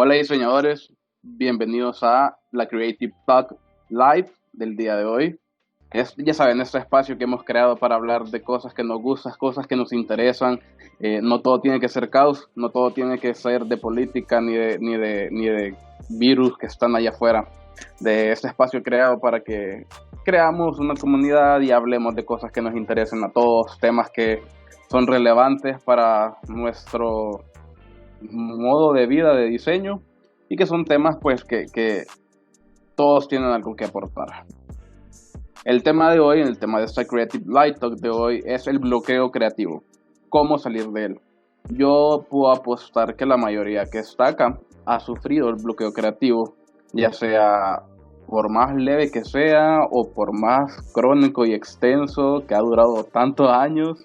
Hola diseñadores, bienvenidos a la Creative Talk Live del día de hoy. Ya saben, este espacio que hemos creado para hablar de cosas que nos gustan, cosas que nos interesan. No todo tiene que ser caos, no todo tiene que ser de política ni de virus que están allá afuera. De este espacio creado para que creamos una comunidad y hablemos de cosas que nos interesen a todos, temas que son relevantes para nuestro modo de vida de diseño y que son temas pues que todos tienen algo que aportar. El tema de hoy, el tema de esta Creative Light Talk de hoy es el bloqueo creativo. ¿Cómo salir de él? Yo puedo apostar que la mayoría que está acá ha sufrido el bloqueo creativo, ya sea por más leve que sea o por más crónico y extenso que ha durado tantos años.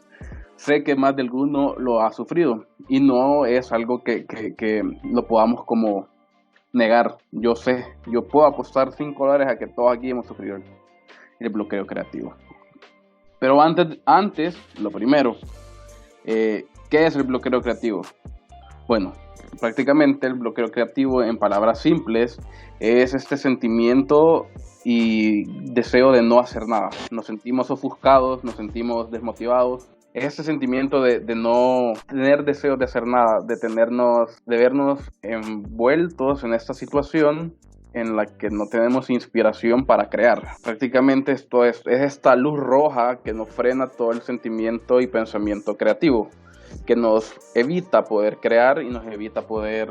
Sé que más de alguno lo ha sufrido y no es algo que lo podamos como negar. Yo sé, yo puedo apostar $5 a que todos aquí hemos sufrido el bloqueo creativo. Pero antes lo primero, ¿qué es el bloqueo creativo? Bueno, prácticamente el bloqueo creativo, en palabras simples, es este sentimiento y deseo de no hacer nada. Nos sentimos ofuscados, nos sentimos desmotivados. Es ese sentimiento de no tener deseos de hacer nada, de vernos envueltos en esta situación en la que no tenemos inspiración para crear. Prácticamente esto es esta luz roja que nos frena todo el sentimiento y pensamiento creativo, que nos evita poder crear y nos evita poder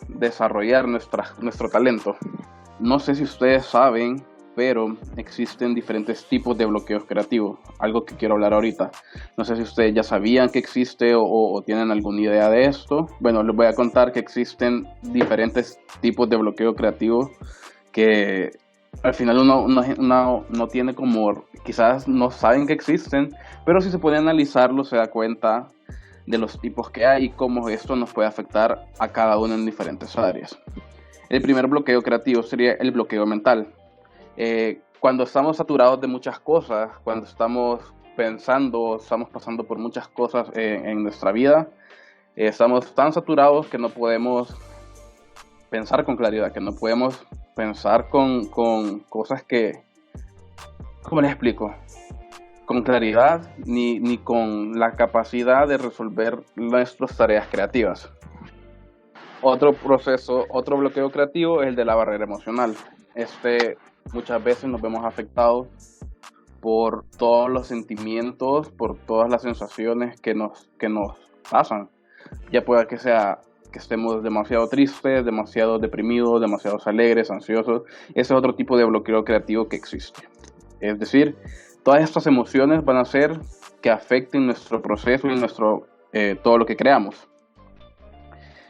desarrollar nuestro talento. No sé si ustedes saben, pero existen diferentes tipos de bloqueos creativos, algo que quiero hablar ahorita. No sé si ustedes ya sabían que existe o tienen alguna idea de esto. Bueno, les voy a contar que existen diferentes tipos de bloqueo creativo que al final uno no tiene como, quizás no saben que existen, pero si se puede analizarlo se da cuenta de los tipos que hay y cómo esto nos puede afectar a cada uno en diferentes áreas. El primer bloqueo creativo sería el bloqueo mental. Cuando estamos saturados de muchas cosas, cuando estamos pensando, estamos pasando por muchas cosas en nuestra vida, estamos tan saturados que no podemos pensar con claridad, que no podemos pensar con cosas que, ¿cómo les explico? Con claridad ni con la capacidad de resolver nuestras tareas creativas. Otro bloqueo creativo es el de la barrera emocional. Muchas veces nos vemos afectados por todos los sentimientos, por todas las sensaciones que nos pasan. Ya pueda que sea que estemos demasiado tristes, demasiado deprimidos, demasiado alegres, ansiosos. Ese es otro tipo de bloqueo creativo que existe. Es decir, todas estas emociones van a hacer que afecten nuestro proceso y todo lo que creamos.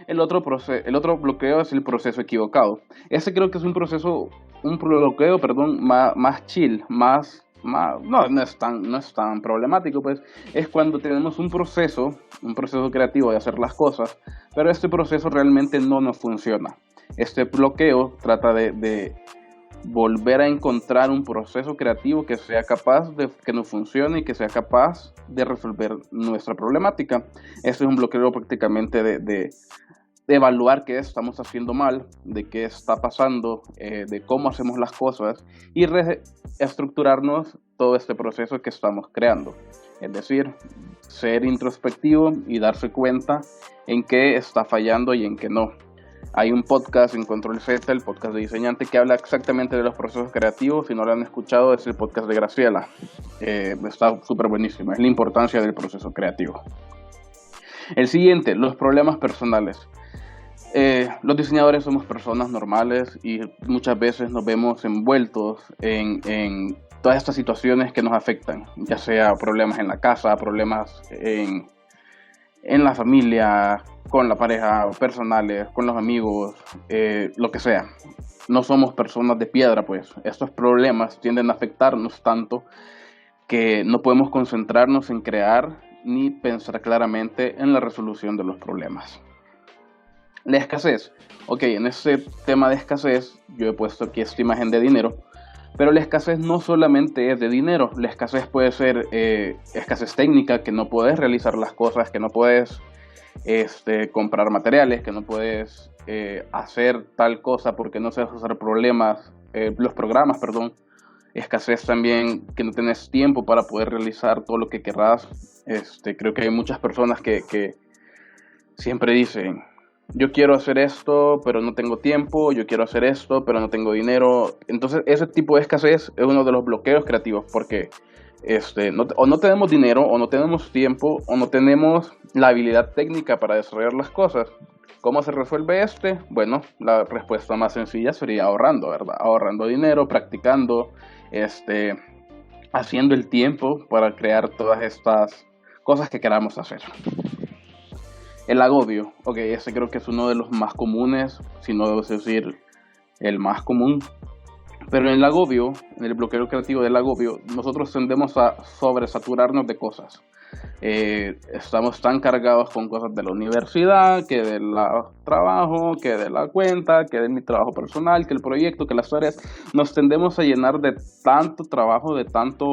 El otro bloqueo es el proceso equivocado. Ese creo que es un bloqueo, más chill, no es tan problemático, pues. Es cuando tenemos un proceso creativo de hacer las cosas, pero este proceso realmente no nos funciona. Este bloqueo trata de volver a encontrar un proceso creativo que sea capaz de que nos funcione y que sea capaz de resolver nuestra problemática. Este es un bloqueo prácticamente de evaluar qué estamos haciendo mal, de qué está pasando, de cómo hacemos las cosas y reestructurarnos todo este proceso que estamos creando. Es decir, ser introspectivo y darse cuenta en qué está fallando y en qué no. Hay un podcast en Control Z, el podcast de diseñante, que habla exactamente de los procesos creativos. Si no lo han escuchado, es el podcast de Graciela. Está súper buenísimo. Es la importancia del proceso creativo. El siguiente, los problemas personales. Los diseñadores somos personas normales y muchas veces nos vemos envueltos en todas estas situaciones que nos afectan, ya sea problemas en la casa, problemas en la familia, con la pareja, personales, con los amigos, lo que sea. No somos personas de piedra, pues. Estos problemas tienden a afectarnos tanto que no podemos concentrarnos en crear ni pensar claramente en la resolución de los problemas. La escasez. Ok, en este tema de escasez, yo he puesto aquí esta imagen de dinero, pero la escasez no solamente es de dinero. La escasez puede ser escasez técnica, que no puedes realizar las cosas, que no puedes comprar materiales, que no puedes hacer tal cosa porque no sabes usar los programas, perdón. Escasez también que no tenés tiempo para poder realizar todo lo que querrás. Creo que hay muchas personas que siempre dicen, yo quiero hacer esto, pero no tengo tiempo, yo quiero hacer esto, pero no tengo dinero. Entonces, ese tipo de escasez es uno de los bloqueos creativos, porque o no tenemos dinero, o no tenemos tiempo, o no tenemos la habilidad técnica para desarrollar las cosas. ¿Cómo se resuelve este? Bueno, la respuesta más sencilla sería ahorrando, ¿verdad? Ahorrando dinero, practicando, haciendo el tiempo para crear todas estas cosas que queramos hacer. El agobio, ok, ese creo que es uno de los más comunes, si no debo decir el más común. Pero en el agobio, en el bloqueo creativo del agobio, nosotros tendemos a sobresaturarnos de cosas. Estamos tan cargados con cosas de la universidad, que del trabajo, que de la cuenta, que de mi trabajo personal, que el proyecto, que las tareas. Nos tendemos a llenar de tanto trabajo, de tanto,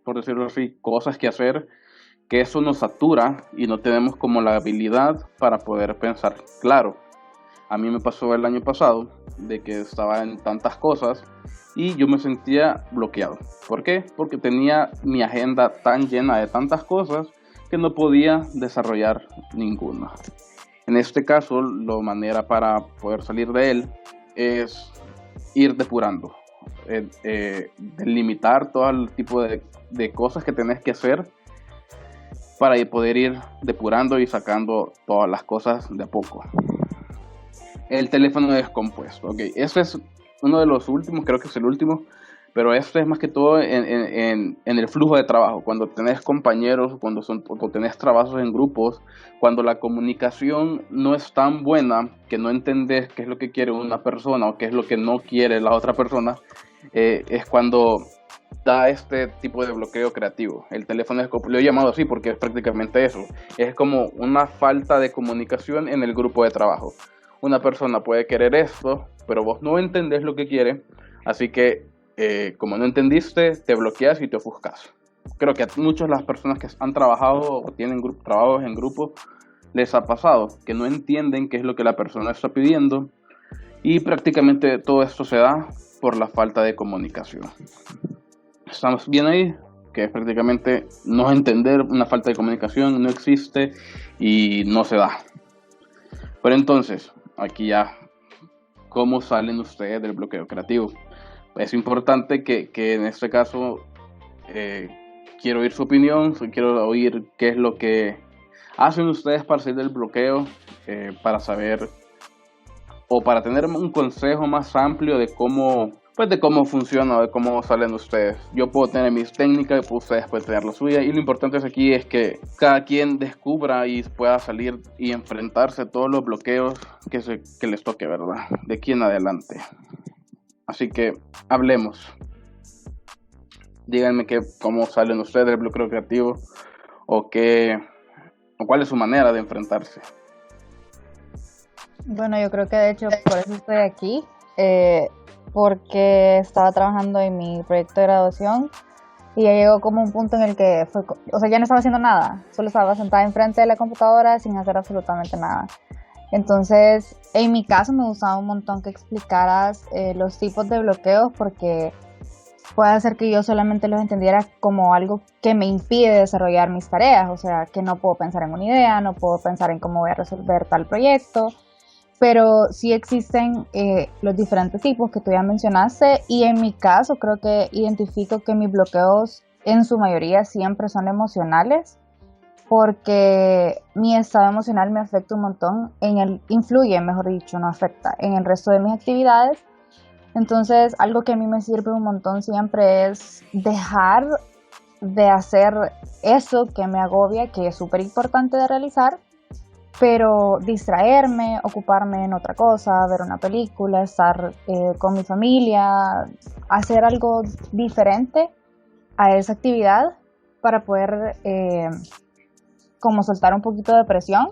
por decirlo así, cosas que hacer, que eso nos satura y no tenemos como la habilidad para poder pensar claro. A mí me pasó el año pasado de que estaba en tantas cosas y yo me sentía bloqueado. ¿Por qué? Porque tenía mi agenda tan llena de tantas cosas que no podía desarrollar ninguna. En este caso, la manera para poder salir de él es ir depurando, delimitar todo el tipo de cosas que tenés que hacer para poder ir depurando y sacando todas las cosas de a poco. El teléfono descompuesto, ok, ese es uno de los últimos, creo que es el último, pero este es más que todo en el flujo de trabajo, cuando tenés compañeros, cuando tenés trabajos en grupos, cuando la comunicación no es tan buena, que no entendés qué es lo que quiere una persona o qué es lo que no quiere la otra persona, es cuando da este tipo de bloqueo creativo. El teléfono descompuesto, lo he llamado así porque es prácticamente eso, es como una falta de comunicación en el grupo de trabajo. Una persona puede querer esto, pero vos no entendés lo que quiere, así que como no entendiste, te bloqueas y te ofuscas. Creo que a muchas de las personas que han trabajado o tienen trabajos en grupo les ha pasado, que no entienden qué es lo que la persona está pidiendo y prácticamente todo esto se da por la falta de comunicación. Estamos bien ahí, que prácticamente no entender, una falta de comunicación no existe y no se da. Pero entonces, aquí ya, ¿cómo salen ustedes del bloqueo creativo? Es importante que en este caso quiero oír su opinión, quiero oír qué es lo que hacen ustedes para salir del bloqueo, para saber o para tener un consejo más amplio de cómo funciona, de cómo salen ustedes. Yo puedo tener mis técnicas, ustedes pueden tener la suya, y lo importante aquí es que cada quien descubra y pueda salir y enfrentarse a todos los bloqueos que les toque, ¿verdad? De aquí en adelante. Así que hablemos. Díganme cómo salen ustedes del bloqueo creativo o cuál es su manera de enfrentarse. Bueno, yo creo que de hecho por eso estoy aquí, porque estaba trabajando en mi proyecto de graduación y ya llegó como un punto en el que ya no estaba haciendo nada, solo estaba sentada enfrente de la computadora sin hacer absolutamente nada. Entonces, en mi caso me gustaba un montón que explicaras los tipos de bloqueos, porque puede hacer que yo solamente los entendiera como algo que me impide desarrollar mis tareas, o sea, que no puedo pensar en una idea, no puedo pensar en cómo voy a resolver tal proyecto, pero sí existen los diferentes tipos que tú ya mencionaste, y en mi caso creo que identifico que mis bloqueos en su mayoría siempre son emocionales, porque mi estado emocional me afecta un montón, influye, mejor dicho, no afecta, en el resto de mis actividades. Entonces, algo que a mí me sirve un montón siempre es dejar de hacer eso que me agobia, que es súper importante de realizar, pero distraerme, ocuparme en otra cosa, ver una película, estar con mi familia, hacer algo diferente a esa actividad para poder como soltar un poquito de presión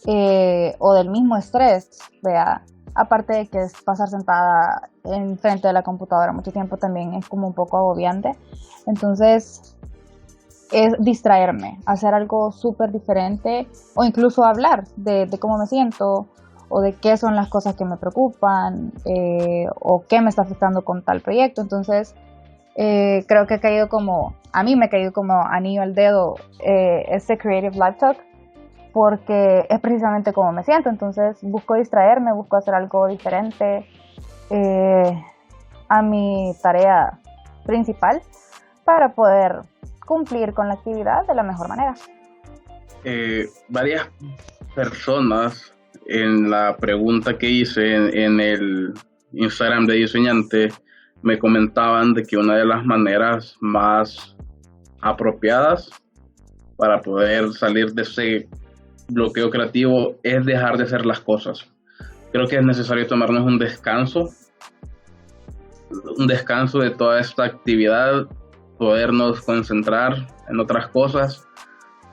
o del mismo estrés, vea. Aparte de que pasar sentada en frente de la computadora mucho tiempo también es como un poco agobiante. Entonces, es distraerme, hacer algo súper diferente, o incluso hablar de cómo me siento, o de qué son las cosas que me preocupan o qué me está afectando con tal proyecto. Entonces, creo que a mí me ha caído como anillo al dedo este Creative Live Talk, porque es precisamente como me siento. Entonces busco distraerme, busco hacer algo diferente a mi tarea principal para poder cumplir con la actividad de la mejor manera. Varias personas en la pregunta que hice en el Instagram de diseñante me comentaban de que una de las maneras más apropiadas para poder salir de ese bloqueo creativo es dejar de hacer las cosas. Creo que es necesario tomarnos un descanso de toda esta actividad, podernos concentrar en otras cosas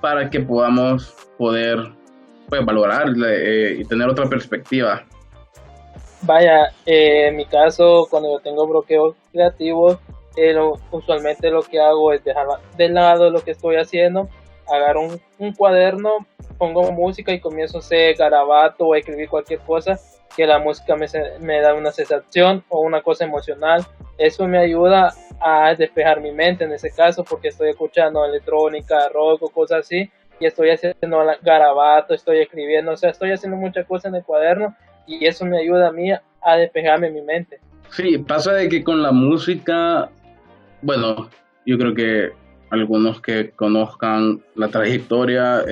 para que podamos pues, valorar y tener otra perspectiva. Vaya, en mi caso, cuando yo tengo bloqueos creativos, usualmente lo que hago es dejar de lado lo que estoy haciendo, agarro un cuaderno, pongo música y comienzo a hacer garabato o a escribir cualquier cosa que la música me da una sensación o una cosa emocional. Eso me ayuda a despejar mi mente en ese caso, porque estoy escuchando electrónica, rock o cosas así, y estoy haciendo garabato, estoy escribiendo, o sea, estoy haciendo muchas cosas en el cuaderno y eso me ayuda a mí a despejarme mi mente. Sí, pasa de que con la música, bueno, yo creo que algunos que conozcan la trayectoria,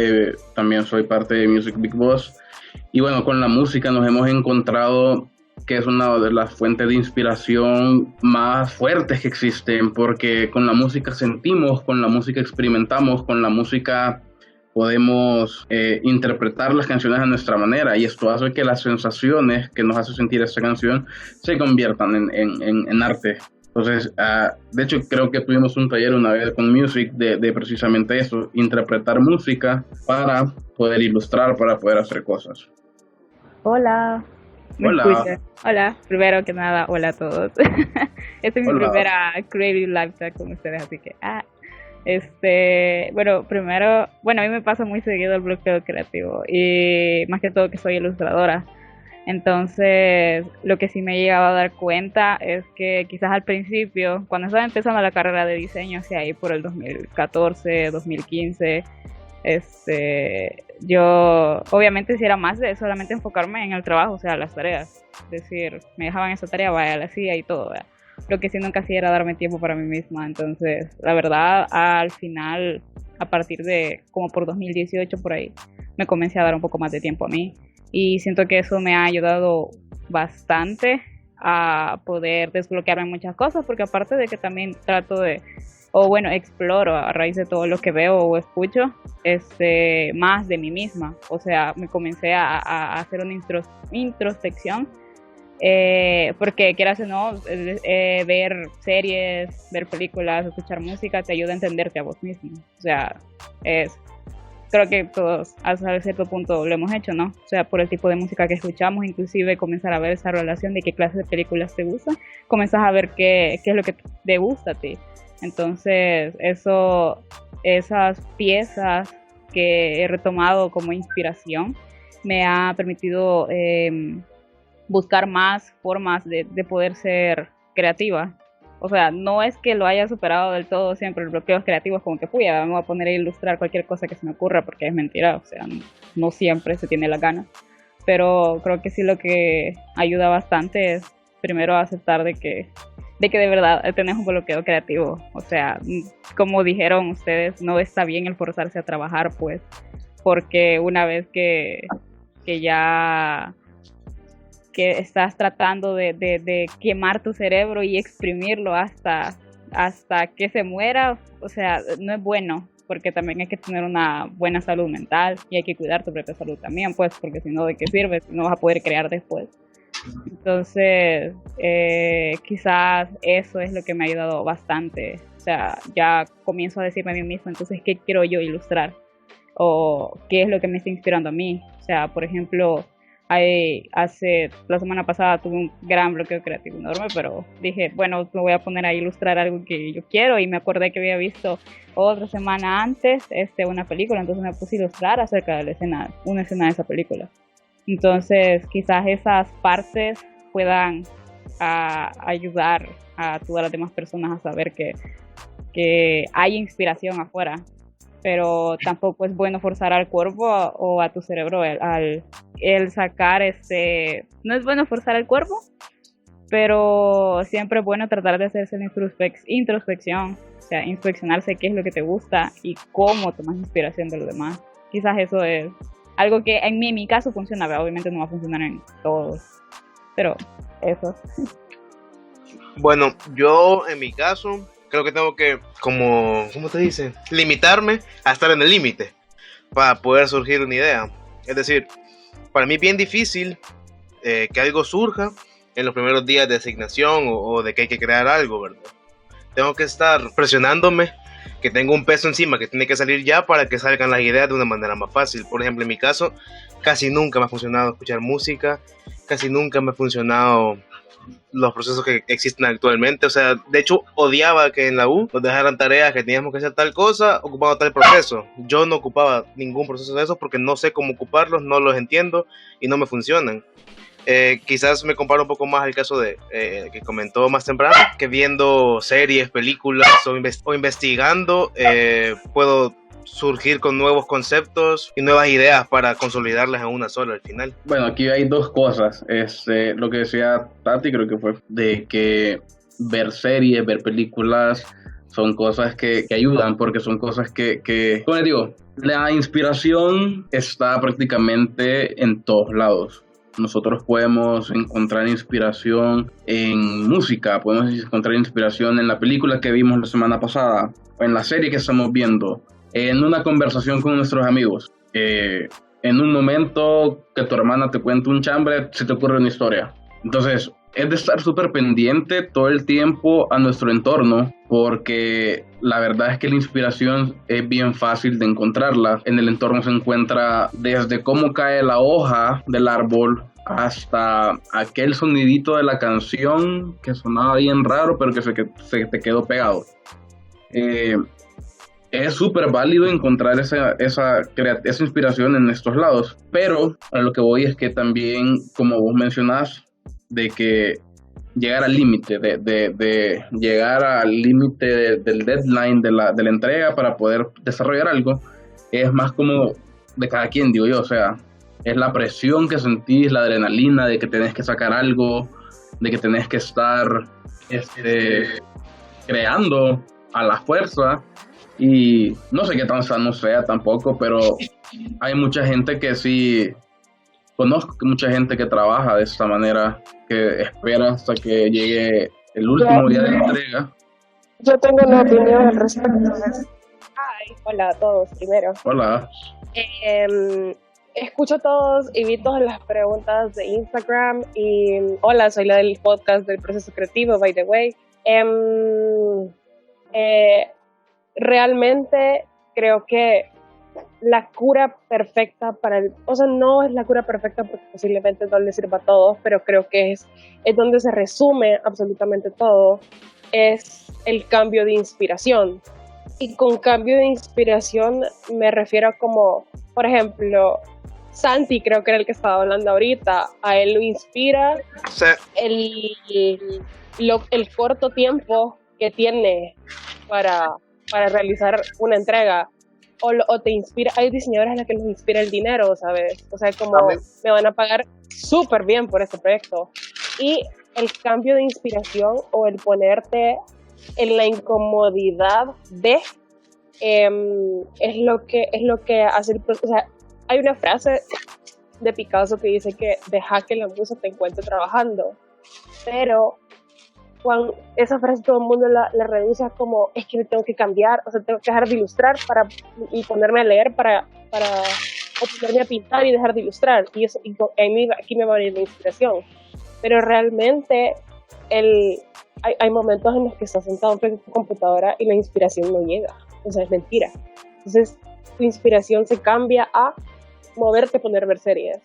también soy parte de Music Big Boss, y bueno, con la música nos hemos encontrado que es una de las fuentes de inspiración más fuertes que existen, porque con la música sentimos, con la música experimentamos, con la música podemos interpretar las canciones a nuestra manera, y esto hace que las sensaciones que nos hace sentir esta canción se conviertan en arte. Entonces, de hecho, creo que tuvimos un taller una vez con Music de precisamente eso, interpretar música para poder ilustrar, para poder hacer cosas. Hola. ¿Me escuchas? Hola, primero que nada, hola a todos. Esta es mi primera Creative Live Talk con ustedes, así que bueno, primero, a mí me pasa muy seguido el bloqueo creativo y más que todo que soy ilustradora. Entonces, lo que sí me he llegado a dar cuenta es que quizás al principio, cuando estaba empezando la carrera de diseño, hacia ahí por el 2014, 2015, yo obviamente si era más de solamente enfocarme en el trabajo, o sea, las tareas. Es decir, me dejaban esa tarea, vaya, la hacía y todo, ¿verdad? Lo que sí nunca hacía era darme tiempo para mí misma. Entonces, la verdad, al final, a partir de como por 2018 por ahí, me comencé a dar un poco más de tiempo a mí. Y siento que eso me ha ayudado bastante a poder desbloquearme muchas cosas, porque aparte de que también trato de, exploro a raíz de todo lo que veo o escucho, más de mí misma. O sea, me comencé a hacer una introspección, porque quieras o no, ver series, ver películas, escuchar música te ayuda a entenderte a vos mismo. O sea, creo que todos hasta cierto punto lo hemos hecho, ¿no? O sea, por el tipo de música que escuchamos, inclusive comenzar a ver esa relación de qué clase de películas te gustan, comenzas a ver qué es lo que te gusta a ti. Entonces, esas piezas que he retomado como inspiración me ha permitido buscar más formas de poder ser creativa. O sea, no es que lo haya superado del todo siempre el bloqueo creativo, es como que me voy a poner a ilustrar cualquier cosa que se me ocurra, porque es mentira, o sea, no siempre se tiene la gana. Pero creo que sí lo que ayuda bastante es primero aceptar de que de verdad tenés un bloqueo creativo. O sea, como dijeron ustedes, no está bien el forzarse a trabajar, pues, porque una vez que ya que estás tratando de quemar tu cerebro y exprimirlo hasta que se muera, o sea, no es bueno, porque también hay que tener una buena salud mental y hay que cuidar tu propia salud también, pues, porque si no, ¿de qué sirve? No vas a poder crear después. Entonces, quizás eso es lo que me ha ayudado bastante. O sea, ya comienzo a decirme a mí misma, entonces, ¿qué quiero yo ilustrar? O qué es lo que me está inspirando a mí. O sea, por ejemplo, la semana pasada tuve un gran bloqueo creativo enorme, pero dije, bueno, me voy a poner a ilustrar algo que yo quiero, y me acordé que había visto otra semana antes una película, entonces me puse a ilustrar acerca de una escena de esa película. Entonces, quizás esas partes puedan ayudar a todas las demás personas a saber que hay inspiración afuera, pero tampoco es bueno forzar al cuerpo o a tu cerebro el sacar no es bueno forzar al cuerpo, pero siempre es bueno tratar de hacerse la introspección, o sea, inspeccionarse qué es lo que te gusta y cómo tomas inspiración de los demás. Quizás eso es algo que en mi caso funciona, pero obviamente no va a funcionar en todos, pero eso. Bueno, yo en mi caso creo que tengo que, ¿cómo te dice? Limitarme a estar en el límite para poder surgir una idea. Es decir, para mí es bien difícil que algo surja en los primeros días de asignación o de que hay que crear algo, ¿verdad? Tengo que estar presionándome, que tengo un peso encima que tiene que salir ya para que salgan las ideas de una manera más fácil. Por ejemplo, en mi caso, casi nunca me ha funcionado escuchar música, casi nunca me ha funcionado los procesos que existen actualmente. O sea, de hecho, odiaba que en la U nos dejaran tareas que teníamos que hacer tal cosa, ocupando tal proceso. Yo no ocupaba ningún proceso de esos porque no sé cómo ocuparlos, no los entiendo y no me funcionan. Quizás me comparo un poco más al caso de que comentó más temprano, que viendo series, películas o investigando puedo surgir con nuevos conceptos y nuevas ideas para consolidarlas en una sola al final. Bueno, aquí hay dos cosas. Lo que decía Tati, creo que fue de que ver series, ver películas son cosas que ayudan, porque son cosas que como les digo, la inspiración está prácticamente en todos lados. Nosotros podemos encontrar inspiración en música, podemos encontrar inspiración en la película que vimos la semana pasada, o en la serie que estamos viendo, en una conversación con nuestros amigos, en un momento que tu hermana te cuenta un chambre, se te ocurre una historia. Entonces, es de estar súper pendiente todo el tiempo a nuestro entorno, porque la verdad es que la inspiración es bien fácil de encontrarla. En el entorno se encuentra desde cómo cae la hoja del árbol hasta aquel sonidito de la canción que sonaba bien raro, pero que se te quedó pegado. Es súper válido encontrar esa inspiración en estos lados, pero a lo que voy es que también, como vos mencionás, de que llegar al límite, de llegar al límite del deadline de la entrega para poder desarrollar algo, es más como de cada quien, digo yo. O sea, es la presión que sentís, la adrenalina de que tenés que sacar algo, de que tenés que estar creando a la fuerza. Y no sé qué tan sano sea tampoco, pero hay mucha gente que sí, conozco mucha gente que trabaja de esta manera, que espera hasta que llegue el último día de la entrega. Yo tengo una opinión al respecto. Hola a todos primero. Hola. Escucho todos y vi todas las preguntas de Instagram y hola, soy la del podcast del proceso creativo, by the way. Realmente creo que la cura perfecta no es la cura perfecta porque posiblemente no le sirva a todos, pero creo que es donde se resume absolutamente todo, es el cambio de inspiración. Y con cambio de inspiración me refiero a como, por ejemplo, Santi, creo que era el que estaba hablando ahorita, a él lo inspira Sí. el corto tiempo que tiene para realizar una entrega, o te inspira. Hay diseñadores a los que les inspira el dinero, ¿sabes? O sea, como me van a pagar súper bien por este proyecto. Y el cambio de inspiración o el ponerte en la incomodidad es lo que hace el proceso. O sea, hay una frase de Picasso que dice que deja que la musa te encuentre trabajando, pero cuando esa frase todo el mundo la reduce a como, es que me tengo que cambiar, o sea, tengo que dejar de ilustrar y ponerme a leer o ponerme a pintar y dejar de ilustrar, y aquí me va a venir la inspiración. Pero realmente hay momentos en los que estás sentado frente a tu computadora y la inspiración no llega, o sea, es mentira. Entonces tu inspiración se cambia a moverte, poner ver series,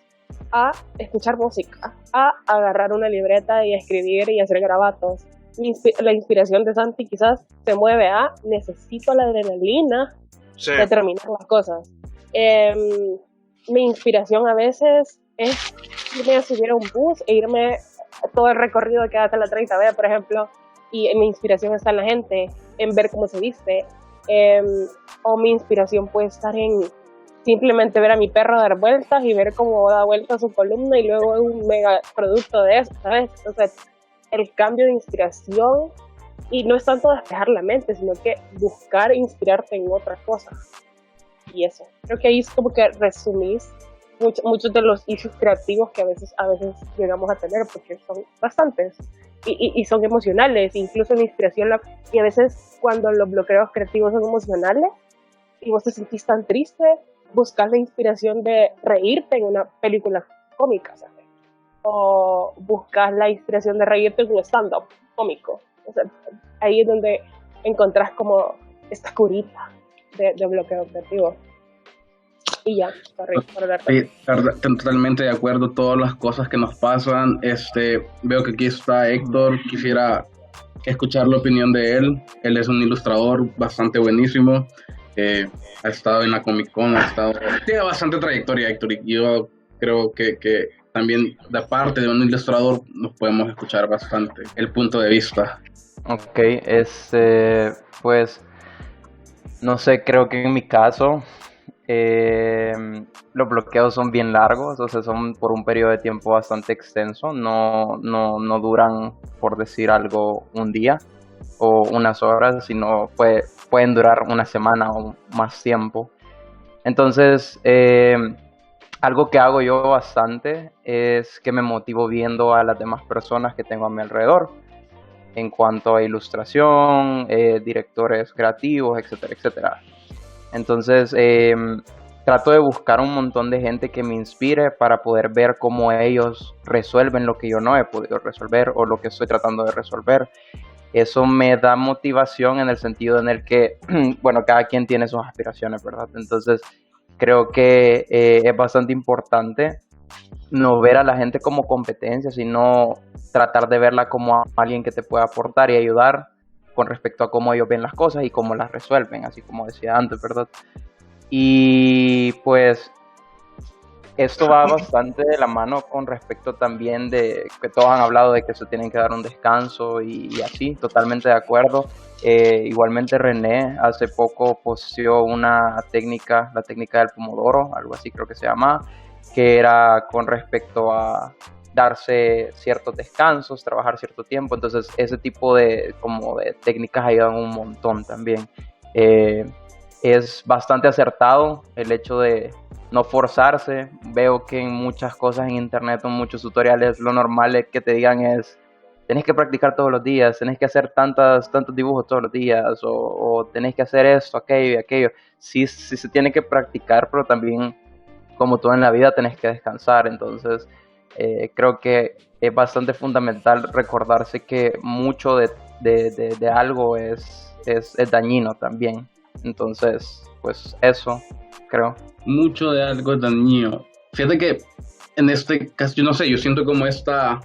a escuchar música, a agarrar una libreta y escribir y hacer garabatos. La inspiración de Santi quizás se mueve a necesito la adrenalina de terminar las cosas. Mi inspiración a veces es irme a subir a un bus e irme a todo el recorrido que da hasta la 30B, por ejemplo, y mi inspiración está en la gente, en ver cómo se viste, o mi inspiración puede estar en simplemente ver a mi perro dar vueltas y ver cómo da vueltas su columna y luego un mega producto de eso, ¿sabes? Entonces, el cambio de inspiración, y no es tanto despejar la mente, sino que buscar inspirarte en otras cosas. Y eso, creo que ahí es como que resumís muchos de los issues creativos que a veces llegamos a tener, porque son bastantes y son emocionales, incluso la inspiración, y a veces cuando los bloqueos creativos son emocionales y vos te sentís tan triste, buscas la inspiración de reírte en una película cómica, ¿sabes? O buscas la inspiración de reírte en un stand-up cómico. O sea, ahí es donde encontrás como esta curita de bloqueo creativo. Y ya, para darte. Sí, totalmente de acuerdo, todas las cosas que nos pasan. Veo que aquí está Héctor, quisiera escuchar la opinión de él. Él es un ilustrador bastante buenísimo, ha estado en la Comic Con, tiene bastante trayectoria, Héctor, y yo creo que también de parte de un ilustrador nos podemos escuchar bastante el punto de vista. Ok, pues no sé, creo que en mi caso los bloqueos son bien largos, o sea, son por un periodo de tiempo bastante extenso, no duran, por decir algo, un día o unas horas, sino pueden durar una semana o más tiempo. Entonces, algo que hago yo bastante es que me motivo viendo a las demás personas que tengo a mi alrededor en cuanto a ilustración, directores creativos, etcétera, etcétera. Entonces, trato de buscar un montón de gente que me inspire para poder ver cómo ellos resuelven lo que yo no he podido resolver o lo que estoy tratando de resolver. Eso me da motivación en el sentido en el que, bueno, cada quien tiene sus aspiraciones, ¿verdad? Entonces, creo que es bastante importante no ver a la gente como competencia, sino tratar de verla como alguien que te pueda aportar y ayudar con respecto a cómo ellos ven las cosas y cómo las resuelven, así como decía antes, ¿verdad? Y pues esto va bastante de la mano con respecto también de que todos han hablado de que se tienen que dar un descanso y así, totalmente de acuerdo. Igualmente René hace poco posteó una técnica, la técnica del pomodoro, algo así creo que se llama, que era con respecto a darse ciertos descansos, trabajar cierto tiempo. Entonces ese tipo de técnicas ayudan un montón también. Es bastante acertado el hecho de no forzarse. Veo que en muchas cosas en internet, en muchos tutoriales, lo normal es que te digan es tenés que practicar todos los días, tenés que hacer tantos dibujos todos los días, o tenés que hacer esto, aquello y aquello. Sí se tiene que practicar, pero también, como todo en la vida, tenés que descansar. Entonces creo que es bastante fundamental recordarse que mucho de algo es dañino también. Entonces, pues eso, creo. Mucho de algo es dañino. Fíjate que en este caso, yo no sé, yo siento como esta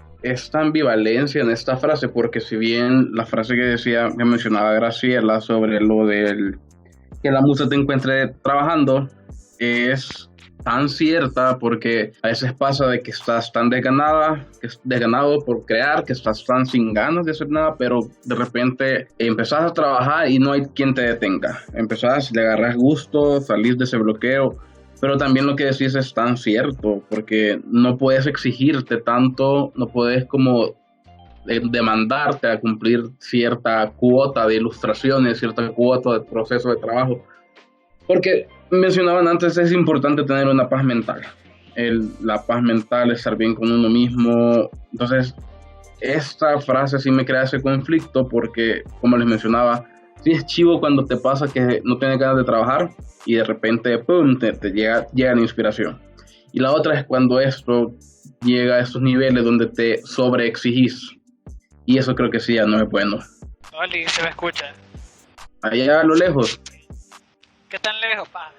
ambivalencia en esta frase, porque si bien la frase que mencionaba Graciela sobre lo del que la musa te encuentre trabajando es tan cierta, porque a veces pasa de que estás tan desganado por crear, que estás tan sin ganas de hacer nada, pero de repente empezás a trabajar y no hay quien te detenga. Empezás, le agarras gusto, salís de ese bloqueo, pero también lo que decís es tan cierto, porque no puedes exigirte tanto, no puedes como demandarte a cumplir cierta cuota de ilustraciones, cierta cuota de proceso de trabajo, porque mencionaban antes, es importante tener una paz mental. La paz mental, estar bien con uno mismo. Entonces, esta frase sí me crea ese conflicto porque, como les mencionaba, sí es chivo cuando te pasa que no tienes ganas de trabajar y de repente, ¡pum!, te llega la inspiración. Y la otra es cuando esto llega a estos niveles donde te sobreexigís. Y eso creo que sí ya no es bueno. Oli, ¿se me escucha? Allá a lo lejos. ¿Qué tan lejos, pa?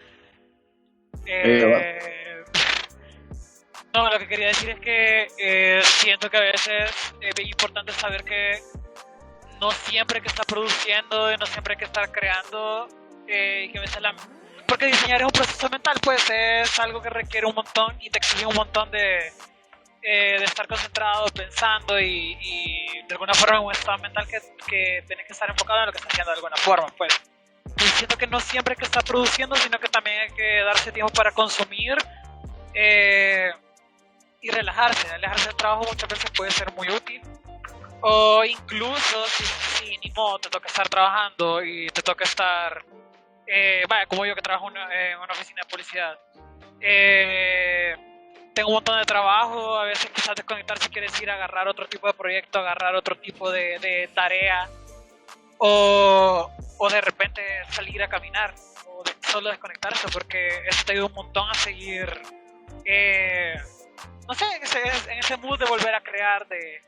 No, lo que quería decir es que siento que a veces es importante saber que no siempre hay que estar produciendo, no siempre hay que estar creando, y que a veces porque diseñar es un proceso mental, pues es algo que requiere un montón y te exige un montón de estar concentrado, pensando y de alguna forma en un estado mental que tienes que estar enfocado en lo que estás haciendo de alguna forma, pues. Y siento que no siempre hay que estar produciendo, sino que también hay que darse tiempo para consumir y relajarse. Alejarse del trabajo muchas veces puede ser muy útil. O incluso si ni modo te toca estar trabajando y te toca estar, vaya, como yo que trabajo en una oficina de publicidad, tengo un montón de trabajo, a veces quizás desconectarse quiere decir agarrar otro tipo de proyecto, agarrar otro tipo de tarea, o de repente salir a caminar, o solo desconectarse, porque eso te ayuda un montón a seguir, no sé, en ese mood de volver a crear, de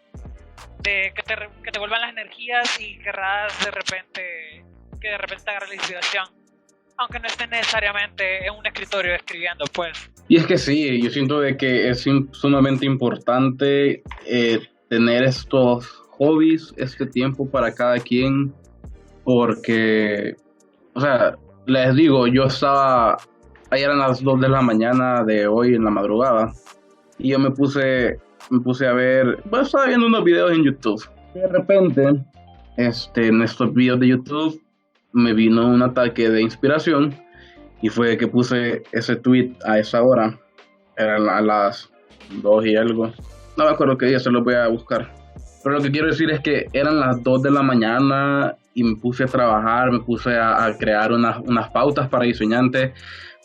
que te vuelvan las energías y querrás de repente te agarre la inspiración, aunque no estés necesariamente en un escritorio escribiendo, pues. Y es que sí, yo siento de que es sumamente importante tener estos hobbies, este tiempo para cada quien, porque, o sea, les digo, ahí eran las 2 de la mañana de hoy en la madrugada, y yo me puse a ver, pues estaba viendo unos videos en YouTube. De repente, en estos videos de YouTube me vino un ataque de inspiración y fue que puse ese tweet a esa hora. Eran a las 2 y algo. No me acuerdo qué día, se lo voy a buscar. Pero lo que quiero decir es que eran las 2 de la mañana y me puse a trabajar, me puse a crear unas pautas para diseñantes,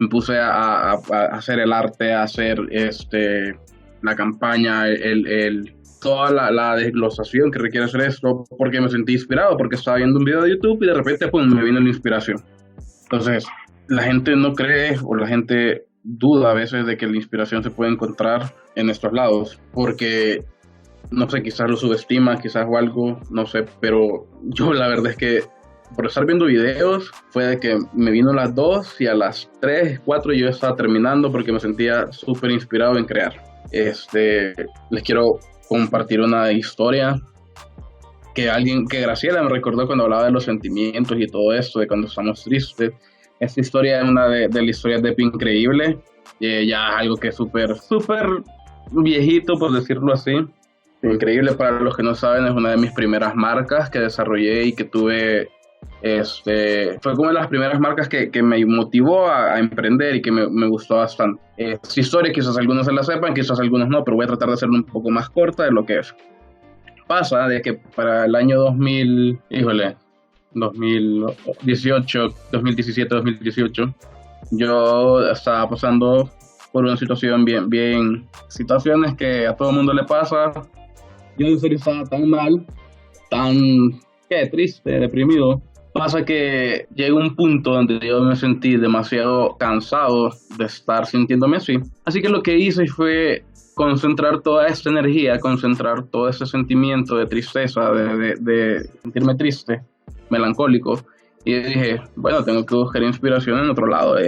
me puse a hacer el arte, a hacer la campaña, toda la desglosación que requiere hacer esto, porque me sentí inspirado, porque estaba viendo un video de YouTube y de repente pues me vino la inspiración. Entonces, la gente no cree o la gente duda a veces de que la inspiración se puede encontrar en estos lados, porque, no sé, quizás lo subestima, quizás o algo, no sé, pero yo la verdad es que por estar viendo videos fue de que me vino a las 2 y a las 3, 4 yo estaba terminando porque me sentía súper inspirado en crear. Les quiero compartir una historia que Graciela me recordó cuando hablaba de los sentimientos y todo esto, de cuando estamos tristes. Esta historia es una de las historias de Pincreíble, ya algo que es súper viejito, por decirlo así. Pincreíble, para los que no saben, es una de mis primeras marcas que desarrollé y que tuve. Fue como de las primeras marcas que me motivó a emprender y que me gustó bastante. Esta historia, quizás algunos se la sepan, quizás algunos no, pero voy a tratar de hacerlo un poco más corta de lo que es. Pasa de que para el año 2017-2018, yo estaba pasando por una situación situaciones que a todo el mundo le pasa. Yo en serio estaba tan mal, tan triste, deprimido. Pasa que llegó un punto donde yo me sentí demasiado cansado de estar sintiéndome así. Así que lo que hice fue concentrar toda esta energía, concentrar todo ese sentimiento de tristeza, de sentirme triste, melancólico. Y dije, bueno, tengo que buscar inspiración en otro lado.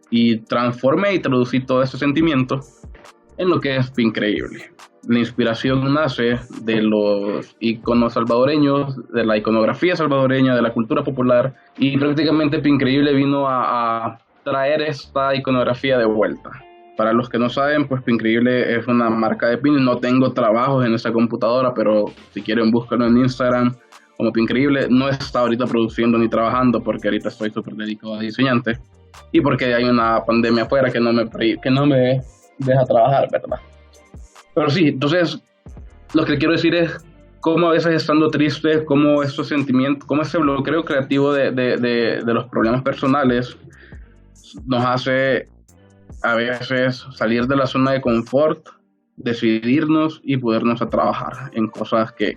Y transformé y traducí todo ese sentimiento en lo que es Pincreíble. La inspiración nace de los iconos salvadoreños, de la iconografía salvadoreña, de la cultura popular, y prácticamente Pincreíble vino a traer esta iconografía de vuelta. Para los que no saben, pues Pincreíble es una marca de pin. No tengo trabajos en esa computadora, pero si quieren búscalo en Instagram como Pincreíble. No está ahorita produciendo ni trabajando porque ahorita estoy súper dedicado a diseñante y porque hay una pandemia afuera que no me deja trabajar, ¿verdad? Pero sí, entonces lo que quiero decir es cómo a veces estando triste, cómo estos sentimientos, cómo ese bloqueo creativo de los problemas personales nos hace a veces salir de la zona de confort, decidirnos y podernos a trabajar en cosas que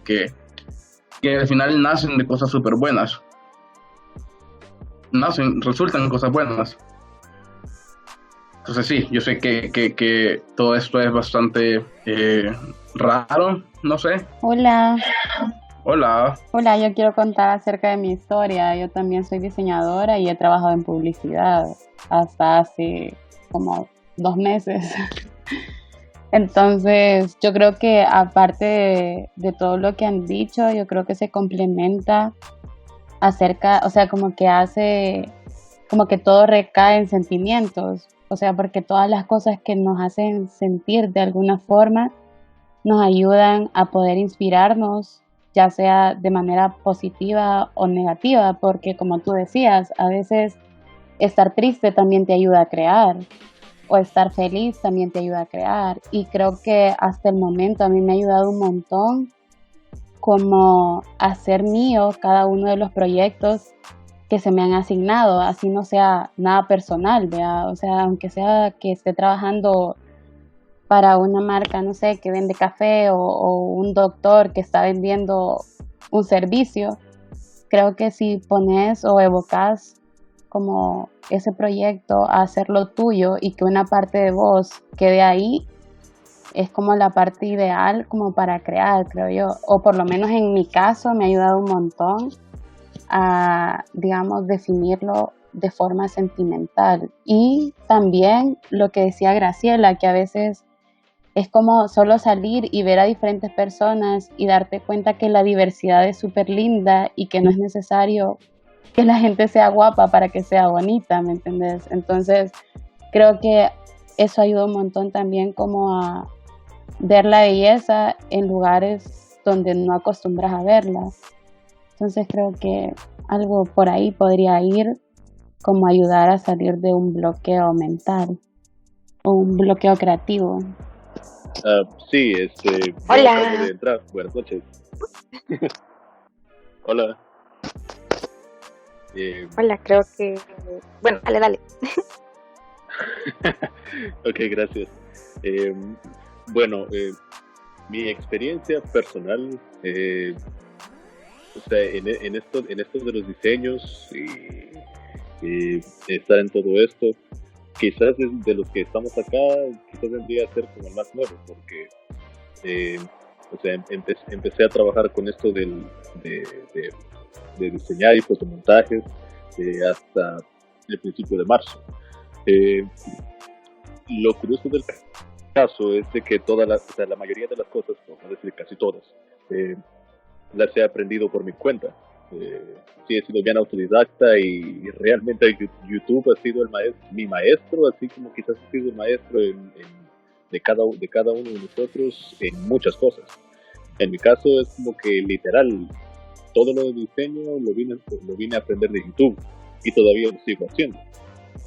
al final nacen de cosas súper buenas. Resultan cosas buenas. Entonces sí, yo sé que todo esto es bastante raro, no sé. Hola. Hola. Hola, yo quiero contar acerca de mi historia. Yo también soy diseñadora y he trabajado en publicidad hasta hace como 2 meses. Entonces, yo creo que aparte de todo lo que han dicho, yo creo que se complementa acerca, o sea, como que como que todo recae en sentimientos, o sea, porque todas las cosas que nos hacen sentir de alguna forma nos ayudan a poder inspirarnos, ya sea de manera positiva o negativa, porque como tú decías, a veces estar triste también te ayuda a crear, o estar feliz también te ayuda a crear, y creo que hasta el momento a mí me ha ayudado un montón como hacer mío cada uno de los proyectos que se me han asignado, así no sea nada personal, ¿vea? O sea, aunque sea que esté trabajando para una marca, no sé, que vende café o un doctor que está vendiendo un servicio, creo que si pones o evocas como ese proyecto a hacerlo tuyo y que una parte de vos quede ahí, es como la parte ideal como para crear, creo yo, o por lo menos en mi caso me ha ayudado un montón a, digamos, definirlo de forma sentimental. Y también lo que decía Graciela, que a veces es como solo salir y ver a diferentes personas y darte cuenta que la diversidad es súper linda y que no es necesario que la gente sea guapa para que sea bonita, ¿me entendés? Entonces, creo que eso ayuda un montón también como a ver la belleza en lugares donde no acostumbras a verla. Entonces, creo que algo por ahí podría ir como ayudar a salir de un bloqueo mental o un bloqueo creativo. Sí, Hola. acabo de entrar. Buenas noches. Hola. Hola, creo que... Bueno, dale. Ok, gracias. Bueno, mi experiencia personal, o sea, en esto de los diseños y estar en todo esto, quizás de los que estamos acá, quizás vendría a ser como el más nuevo, porque o sea, empecé a trabajar con esto de diseñar y fotomontajes hasta el principio de marzo. Lo curioso del caso es de que o sea, la mayoría de las cosas, por no decir casi todas, las he aprendido por mi cuenta. Sí, he sido bien autodidacta y realmente YouTube ha sido mi maestro, así como quizás ha sido el maestro de cada uno de nosotros en muchas cosas. En mi caso es como que literal, todo lo de diseño lo vine a aprender de YouTube y todavía lo sigo haciendo.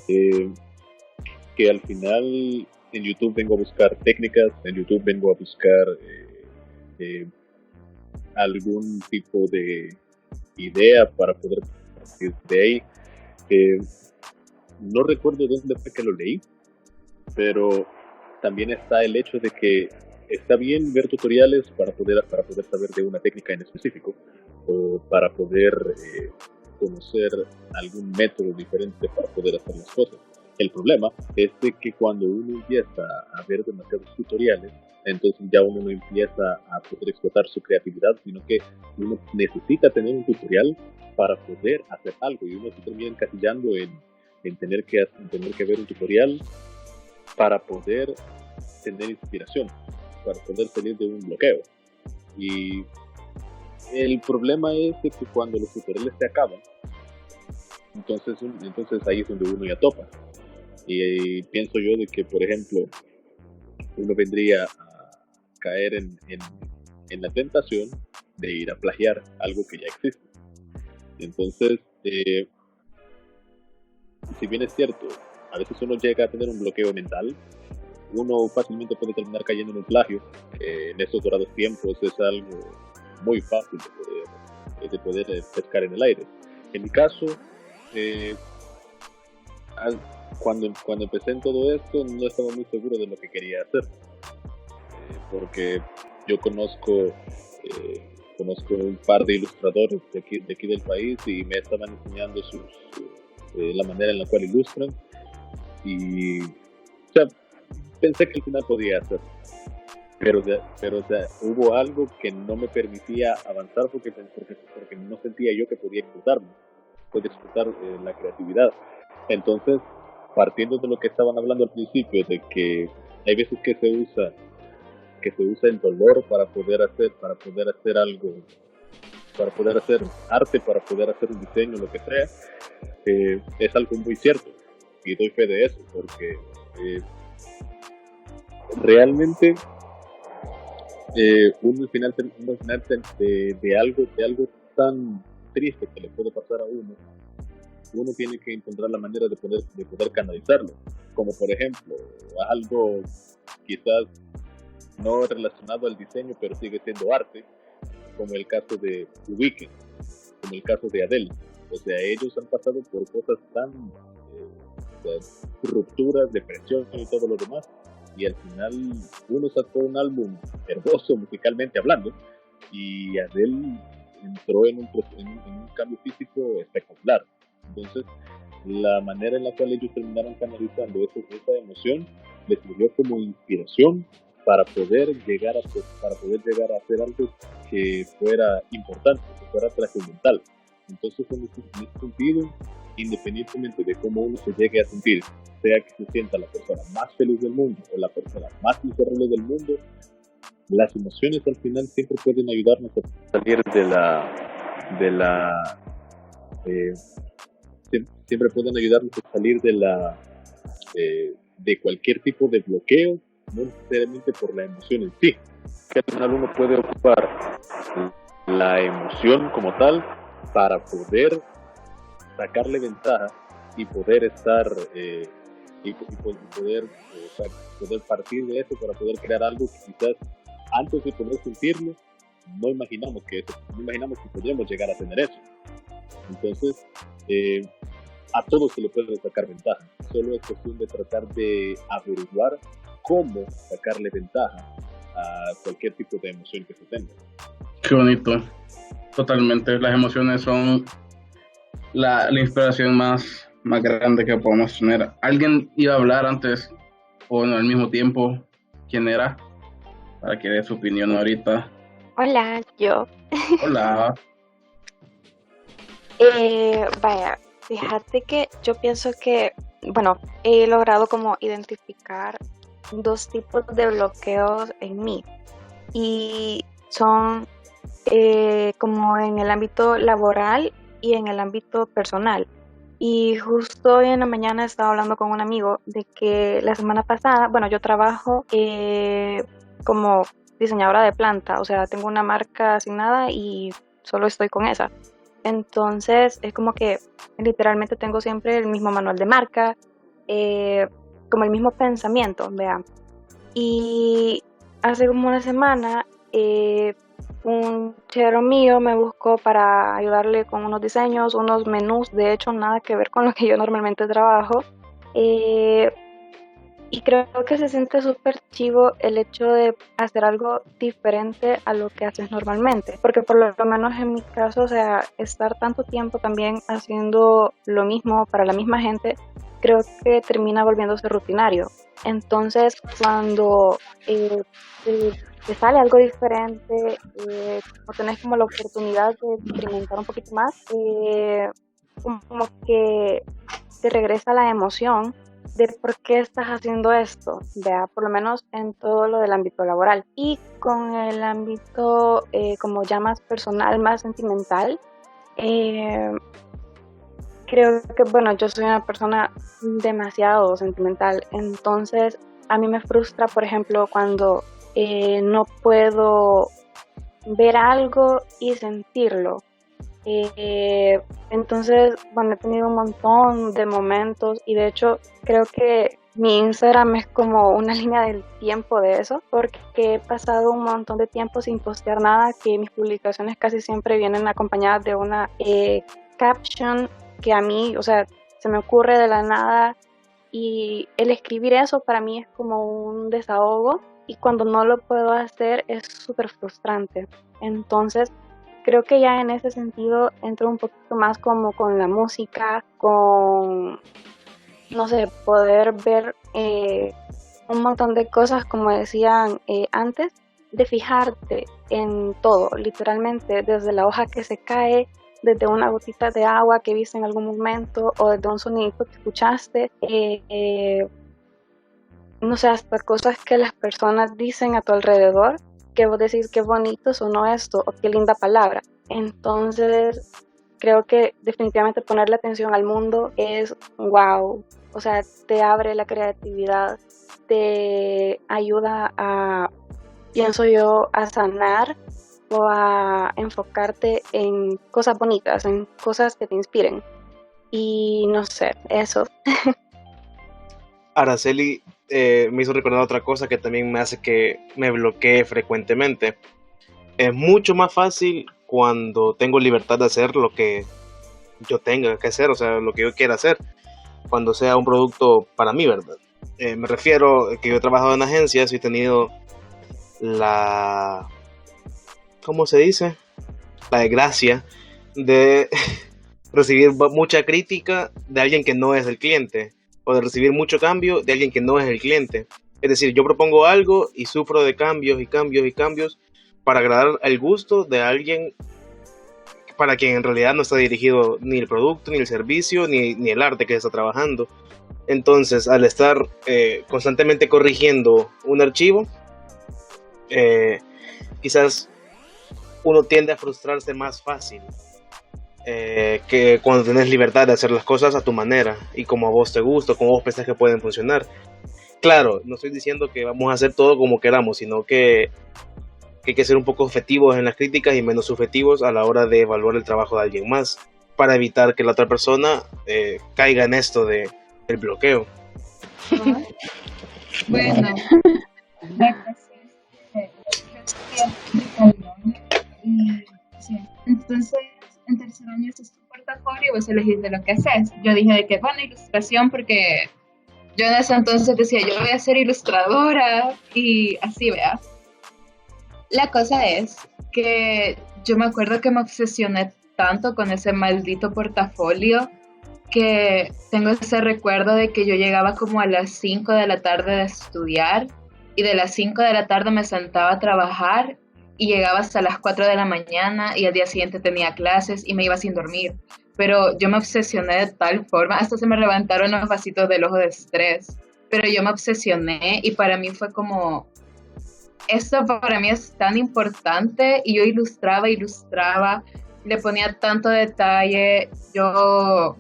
Que al final en YouTube vengo a buscar técnicas, en YouTube vengo a buscar algún tipo de idea para poder partir de ahí. No recuerdo dónde fue que lo leí, pero también está el hecho de que está bien ver tutoriales para poder saber de una técnica en específico o para poder conocer algún método diferente para poder hacer las cosas. El problema es de que cuando uno empieza a ver demasiados tutoriales, entonces ya uno no empieza a poder explotar su creatividad, sino que uno necesita tener un tutorial para poder hacer algo y uno se termina encasillando en tener que ver un tutorial para poder tener inspiración, para poder salir de un bloqueo. Y el problema es de que cuando los tutoriales se acaban, entonces ahí es donde uno ya topa. Y pienso yo de que, por ejemplo, uno vendría a caer en la tentación de ir a plagiar algo que ya existe. Entonces, si bien es cierto, a veces uno llega a tener un bloqueo mental, uno fácilmente puede terminar cayendo en un plagio. En estos dorados tiempos es algo muy fácil de poder pescar en el aire. En mi caso, cuando empecé en todo esto no estaba muy seguro de lo que quería hacer, porque yo conozco un par de ilustradores de aquí del país y me estaban enseñando la manera en la cual ilustran y o sea, pensé que al final podía hacer, pero o sea, hubo algo que no me permitía avanzar porque no sentía yo que podía explotar la creatividad. Entonces, partiendo de lo que estaban hablando al principio, de que hay veces que se usa el dolor para poder hacer algo, para poder hacer arte, para poder hacer un diseño, lo que sea, es algo muy cierto y doy fe de eso, porque realmente uno al final, de algo tan triste que le puede pasar a uno tiene que encontrar la manera de poder canalizarlo, como por ejemplo algo quizás no relacionado al diseño, pero sigue siendo arte, como el caso de The Weeknd, como el caso de Adele. O sea, ellos han pasado por cosas tan rupturas, depresión y todo lo demás, y al final uno sacó un álbum hermoso musicalmente hablando, y Adele entró en un cambio físico espectacular. Entonces, la manera en la cual ellos terminaron canalizando esa emoción les sirvió como inspiración para poder llegar a hacer algo que fuera importante, que fuera trascendental. Entonces, en ese sentido, independientemente de cómo uno se llegue a sentir, sea que se sienta la persona más feliz del mundo o la persona más miserable del mundo, las emociones al final siempre pueden ayudarnos a salir siempre pueden ayudarnos a salir de cualquier tipo de bloqueo, no necesariamente por la emoción en sí, que al final uno puede ocupar la emoción como tal para poder sacarle ventaja y poder estar poder partir de eso para poder crear algo que quizás antes de poder sentirlo no imaginamos que podríamos llegar a tener eso. Entonces a todos se le puede sacar ventaja, solo es cuestión de tratar de averiguar cómo sacarle ventaja a cualquier tipo de emoción que se tenga. Qué bonito, totalmente. Las emociones son la inspiración más grande que podemos tener. ¿Alguien iba a hablar antes o al mismo tiempo? ¿Quién era? Para que dé su opinión ahorita. Hola, yo. Hola. Vaya, fíjate que yo pienso que, bueno, he logrado como identificar dos tipos de bloqueos en mí y son como en el ámbito laboral y en el ámbito personal. Y justo hoy en la mañana estaba hablando con un amigo de que la semana pasada, bueno, yo trabajo como diseñadora de planta, o sea, tengo una marca asignada y solo estoy con esa. Entonces es como que literalmente tengo siempre el mismo manual de marca, como el mismo pensamiento, vean. Y hace como una semana un chero mío me buscó para ayudarle con unos diseños, unos menús, de hecho nada que ver con lo que yo normalmente trabajo. Y creo que se siente súper chivo el hecho de hacer algo diferente a lo que haces normalmente. Porque por lo menos en mi caso, o sea, estar tanto tiempo también haciendo lo mismo para la misma gente, creo que termina volviéndose rutinario. Entonces, cuando te sale algo diferente, o tenés como la oportunidad de experimentar un poquito más, como que te regresa la emoción de por qué estás haciendo esto, vea, por lo menos en todo lo del ámbito laboral. Y con el ámbito como ya más personal, más sentimental, creo que, bueno, yo soy una persona demasiado sentimental, entonces a mí me frustra, por ejemplo, cuando no puedo ver algo y sentirlo. Entonces, bueno, he tenido un montón de momentos y de hecho creo que mi Instagram es como una línea del tiempo de eso, porque he pasado un montón de tiempo sin postear nada, que mis publicaciones casi siempre vienen acompañadas de una caption que a mí, o sea, se me ocurre de la nada, y el escribir eso para mí es como un desahogo, y cuando no lo puedo hacer es súper frustrante. Entonces creo que ya en ese sentido entro un poquito más como con la música, con, no sé, poder ver un montón de cosas, como decían antes, de fijarte en todo, literalmente, desde la hoja que se cae, desde una gotita de agua que viste en algún momento, o desde un sonido que escuchaste, no sé, hasta cosas que las personas dicen a tu alrededor, que vos decís qué bonito sonó esto, o qué linda palabra. Entonces, creo que definitivamente ponerle atención al mundo es wow. O sea, te abre la creatividad, te ayuda a, pienso yo, a sanar o a enfocarte en cosas bonitas, en cosas que te inspiren. Y no sé, eso. Araceli me hizo recordar otra cosa que también me hace que me bloquee frecuentemente. Es mucho más fácil cuando tengo libertad de hacer lo que yo tenga que hacer, o sea, lo que yo quiera hacer, cuando sea un producto para mí, ¿verdad? Me refiero a que yo he trabajado en agencias y he tenido la... ¿cómo se dice? La desgracia de recibir mucha crítica de alguien que no es el cliente, o de recibir mucho cambio de alguien que no es el cliente. Es decir, yo propongo algo y sufro de cambios y cambios y cambios para agradar el gusto de alguien para quien en realidad no está dirigido ni el producto, ni el servicio, ni el arte que está trabajando. Entonces, al estar constantemente corrigiendo un archivo, quizás uno tiende a frustrarse más fácil que cuando tienes libertad de hacer las cosas a tu manera y como a vos te gusta, como vos pensás que pueden funcionar. Claro, no estoy diciendo que vamos a hacer todo como queramos, sino que hay que ser un poco objetivos en las críticas y menos subjetivos a la hora de evaluar el trabajo de alguien más, para evitar que la otra persona caiga en esto del bloqueo. Bueno, entonces en tercer año es tu portafolio y vos elegiste lo que haces. Yo dije de que bueno, ilustración, porque yo en ese entonces decía yo voy a ser ilustradora y así, vea. La cosa es que yo me acuerdo que me obsesioné tanto con ese maldito portafolio que tengo ese recuerdo de que yo llegaba como a las 5 de la tarde de estudiar y de las 5 de la tarde me sentaba a trabajar y llegaba hasta las 4 de la mañana y al día siguiente tenía clases y me iba sin dormir. Pero yo me obsesioné de tal forma, hasta se me levantaron los vasitos del ojo de estrés, pero yo me obsesioné y para mí fue como... Esto para mí es tan importante y yo ilustraba, le ponía tanto detalle, yo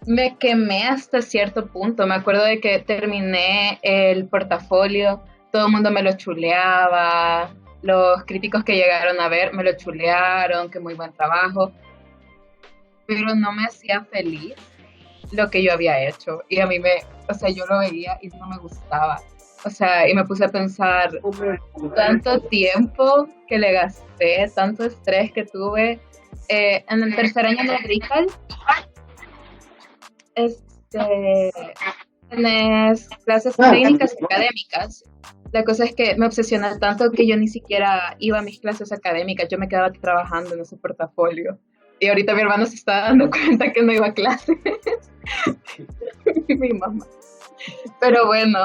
me quemé hasta cierto punto. Me acuerdo de que terminé el portafolio, todo el mundo me lo chuleaba, los críticos que llegaron a ver me lo chulearon, que muy buen trabajo, pero no me hacía feliz lo que yo había hecho y a mí yo lo veía y no me gustaba. O sea, y me puse a pensar tanto tiempo que le gasté, tanto estrés que tuve. En el tercer año de Ricard, tienes clases técnicas y académicas. La cosa es que me obsesioné tanto que yo ni siquiera iba a mis clases académicas, yo me quedaba trabajando en ese portafolio. Y ahorita mi hermano se está dando cuenta que no iba a clases. Mi mamá. Pero bueno,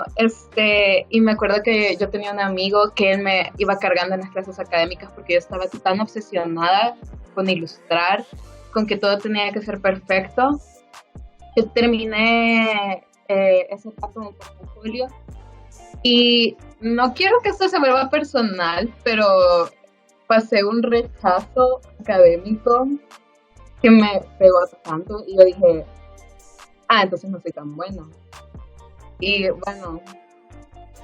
y me acuerdo que yo tenía un amigo que él me iba cargando en las clases académicas porque yo estaba tan obsesionada con ilustrar, con que todo tenía que ser perfecto. Yo terminé esa etapa en el portafolio y no quiero que esto se vuelva personal, pero pasé un rechazo académico que me pegó tanto y yo dije, entonces no soy tan buena. Y bueno,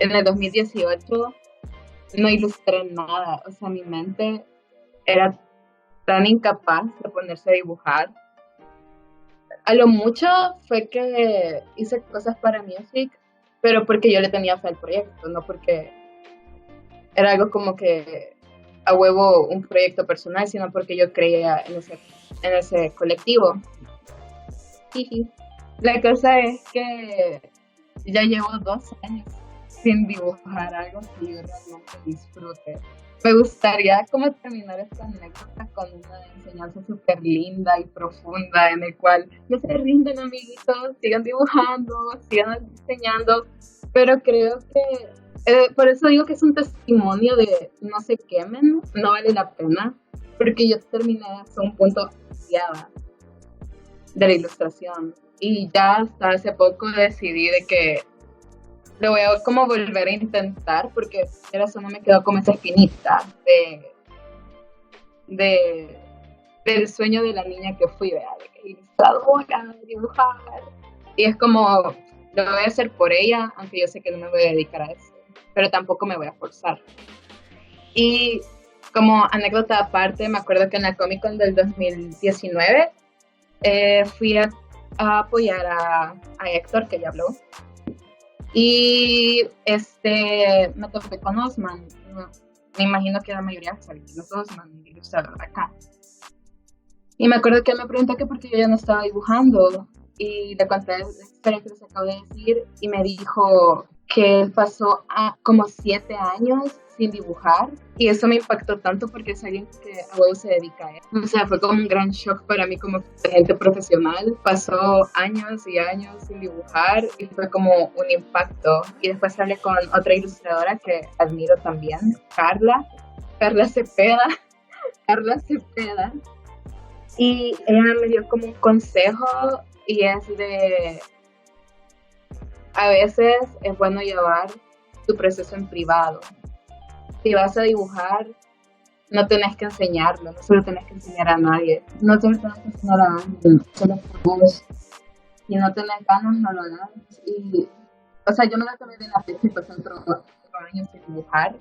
en el 2018 no ilustré nada, o sea, mi mente era tan incapaz de ponerse a dibujar. A lo mucho fue que hice cosas para Music, pero porque yo le tenía fe al proyecto, no porque era algo como que a huevo un proyecto personal, sino porque yo creía en ese colectivo. La cosa es que ya llevo 2 años sin dibujar algo que yo realmente disfrute. Me gustaría como terminar esta anécdota con una enseñanza súper linda y profunda en el cual no se rindan, amiguitos, sigan dibujando, sigan diseñando, pero creo que por eso digo que es un testimonio de no se quemen, no vale la pena, porque yo terminé hasta un punto ansiada de la ilustración y ya hasta hace poco decidí de que lo voy a como volver a intentar porque eso no me quedó como esa espinita de del sueño de la niña que fui, ¿verdad? De que ilustradora, dibujar. Y es como, lo voy a hacer por ella, aunque yo sé que no me voy a dedicar a eso, pero tampoco me voy a forzar. Y como anécdota aparte, me acuerdo que en la Comic Con del 2019 fui a apoyar a Héctor, que ya habló, y me topé con Osman. Me imagino que la mayoría sabe que es Osman, el ilustrador acá. Y me acuerdo que él me preguntó que por qué yo ya no estaba dibujando, y le conté la historia que les acabo de decir, y me dijo que él pasó como 7 años sin dibujar, y eso me impactó tanto porque es alguien que a huevo se dedica a eso. O sea, fue como un gran shock para mí como gente profesional. Pasó años y años sin dibujar y fue como un impacto. Y después hablé con otra ilustradora que admiro también, Carla Cepeda. Carla Cepeda. Y ella me dio como un consejo, y es de, a veces es bueno llevar tu proceso en privado. Si vas a dibujar, no tenés que enseñarlo, no se lo tenés que enseñar a nadie, no te lo tenés que enseñar a nadie, solo por vos. Si no tenés ganas, no lo hagas. Y, o sea, yo no me tomé de la fecha y pasé otro año sin dibujar,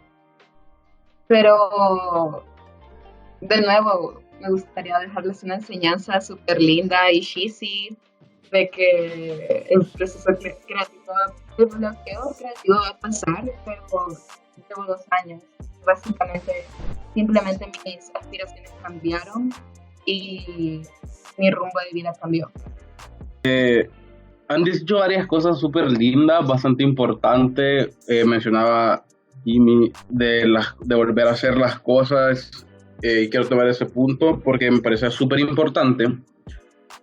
pero de nuevo me gustaría dejarles una enseñanza súper linda y cheesy de que el proceso creativo, el bloqueo creativo va a pasar, pero llevo 2 años. Básicamente, simplemente mis aspiraciones cambiaron y mi rumbo de vida cambió. Han dicho varias cosas súper lindas, bastante importantes. Mencionaba Jimmy de volver a hacer las cosas. Y quiero tomar ese punto porque me parece súper importante.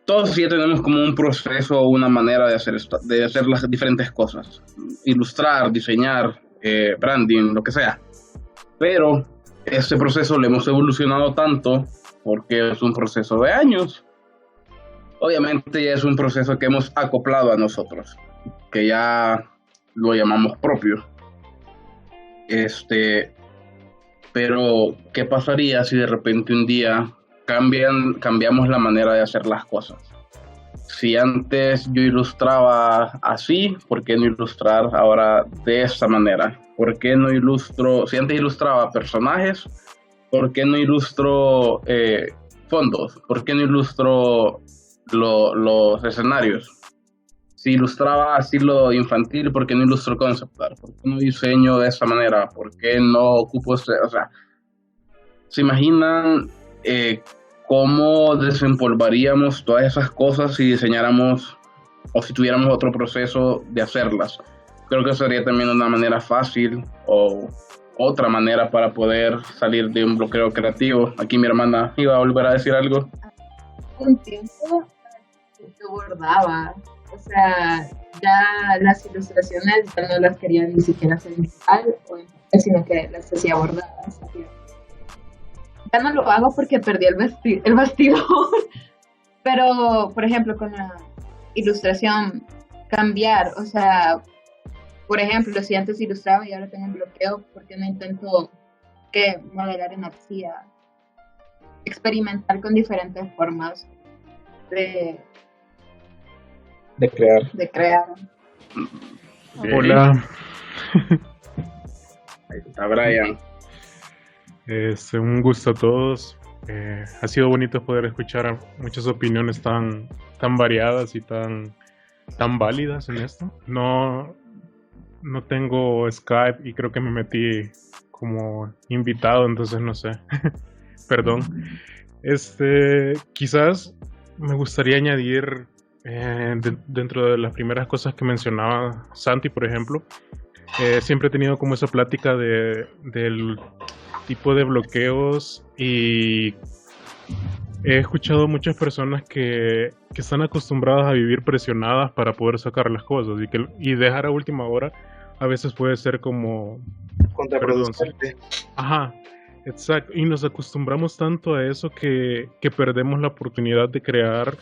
Todos ya tenemos como un proceso o una manera de hacer las diferentes cosas. Ilustrar, diseñar, branding, lo que sea. Pero este proceso lo hemos evolucionado tanto porque es un proceso de años. Obviamente ya es un proceso que hemos acoplado a nosotros, que ya lo llamamos propio. Pero, ¿qué pasaría si de repente un día cambiamos la manera de hacer las cosas? Si antes yo ilustraba así, ¿por qué no ilustrar ahora de esta manera? ¿Por qué no ilustro? Si antes ilustraba personajes, ¿por qué no ilustro fondos? ¿Por qué no ilustro los escenarios? Si ilustraba estilo infantil, ¿por qué no ilustro concept art? ¿Por qué no diseño de esta manera? ¿Por qué no ocupo o sea, ¿se imaginan cómo desempolvaríamos todas esas cosas si diseñáramos o si tuviéramos otro proceso de hacerlas? Creo que sería también una manera fácil o otra manera para poder salir de un bloqueo creativo. Aquí mi hermana iba a volver a decir algo. Un tiempo yo bordaba, o sea, ya las ilustraciones ya no las quería ni siquiera hacer digital, sino que las hacía bordadas. Ya no lo hago porque perdí el bastidor, pero por ejemplo con la ilustración cambiar, o sea, por ejemplo, si antes ilustraba y ahora tengo un bloqueo, ¿por qué no intento modelar en arcilla? Experimentar con diferentes formas de crear. Hola. Ahí está Brian. Un gusto a todos. Ha sido bonito poder escuchar muchas opiniones tan variadas y tan válidas en esto. No tengo Skype y creo que me metí como invitado, entonces no sé. Perdón. Quizás me gustaría añadir dentro de las primeras cosas que mencionaba Santi, por ejemplo. Siempre he tenido como esa plática del tipo de bloqueos y he escuchado muchas personas que están acostumbradas a vivir presionadas para poder sacar las cosas y dejar a última hora a veces puede ser como contraproducente. Ajá, exacto. Y nos acostumbramos tanto a eso que perdemos la oportunidad de crear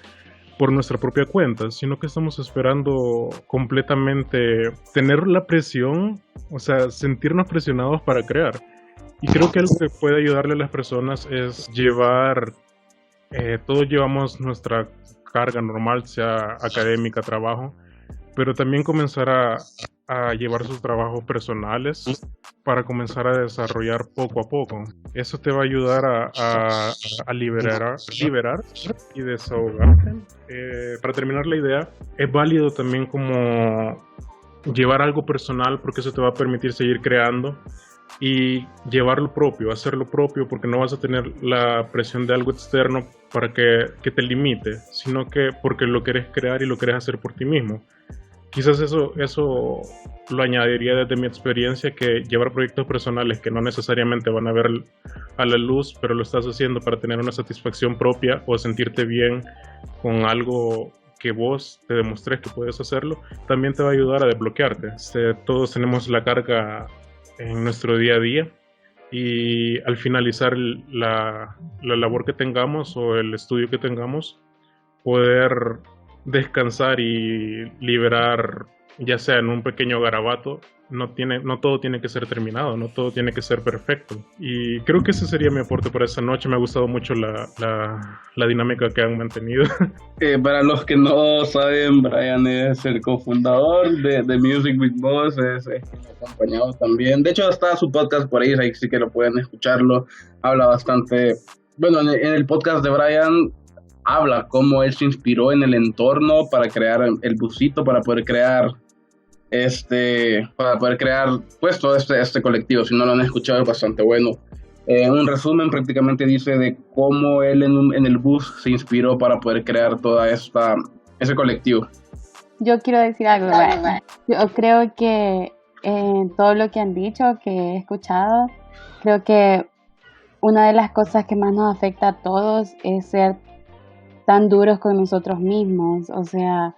por nuestra propia cuenta, sino que estamos esperando completamente tener la presión, o sea, sentirnos presionados para crear. Y creo que algo que puede ayudarle a las personas es llevar todos llevamos nuestra carga normal, sea académica, trabajo, pero también comenzar a llevar sus trabajos personales para comenzar a desarrollar poco a poco. Eso te va a ayudar a liberar y desahogarte. Para terminar la idea, es válido también como llevar algo personal porque eso te va a permitir seguir creando y llevar lo propio, hacer lo propio, porque no vas a tener la presión de algo externo para que te limite, sino que porque lo quieres crear y lo quieres hacer por ti mismo. Quizás eso lo añadiría desde mi experiencia, que llevar proyectos personales que no necesariamente van a ver a la luz, pero lo estás haciendo para tener una satisfacción propia o sentirte bien con algo que vos te demostrés que puedes hacerlo, también te va a ayudar a desbloquearte. Todos tenemos la carga en nuestro día a día y al finalizar la labor que tengamos o el estudio que tengamos, poder descansar y liberar, ya sea en un pequeño garabato. No todo tiene que ser terminado, no todo tiene que ser perfecto. Y creo que ese sería mi aporte para esta noche. Me ha gustado mucho la dinámica que han mantenido. Para los que no saben, Brian es el cofundador de Music with Boss, es acompañado también. De hecho, está su podcast por ahí sí que lo pueden escucharlo. Habla bastante. Bueno, en el podcast de Brian habla cómo él se inspiró en el entorno para crear el busito, para poder crear pues todo este colectivo. Si no lo han escuchado, es bastante bueno. Un resumen prácticamente dice de cómo él en el bus se inspiró para poder crear toda ese colectivo. Yo quiero decir algo. Yo creo que todo lo que han dicho, que he escuchado, creo que una de las cosas que más nos afecta a todos es ser tan duros con nosotros mismos. O sea,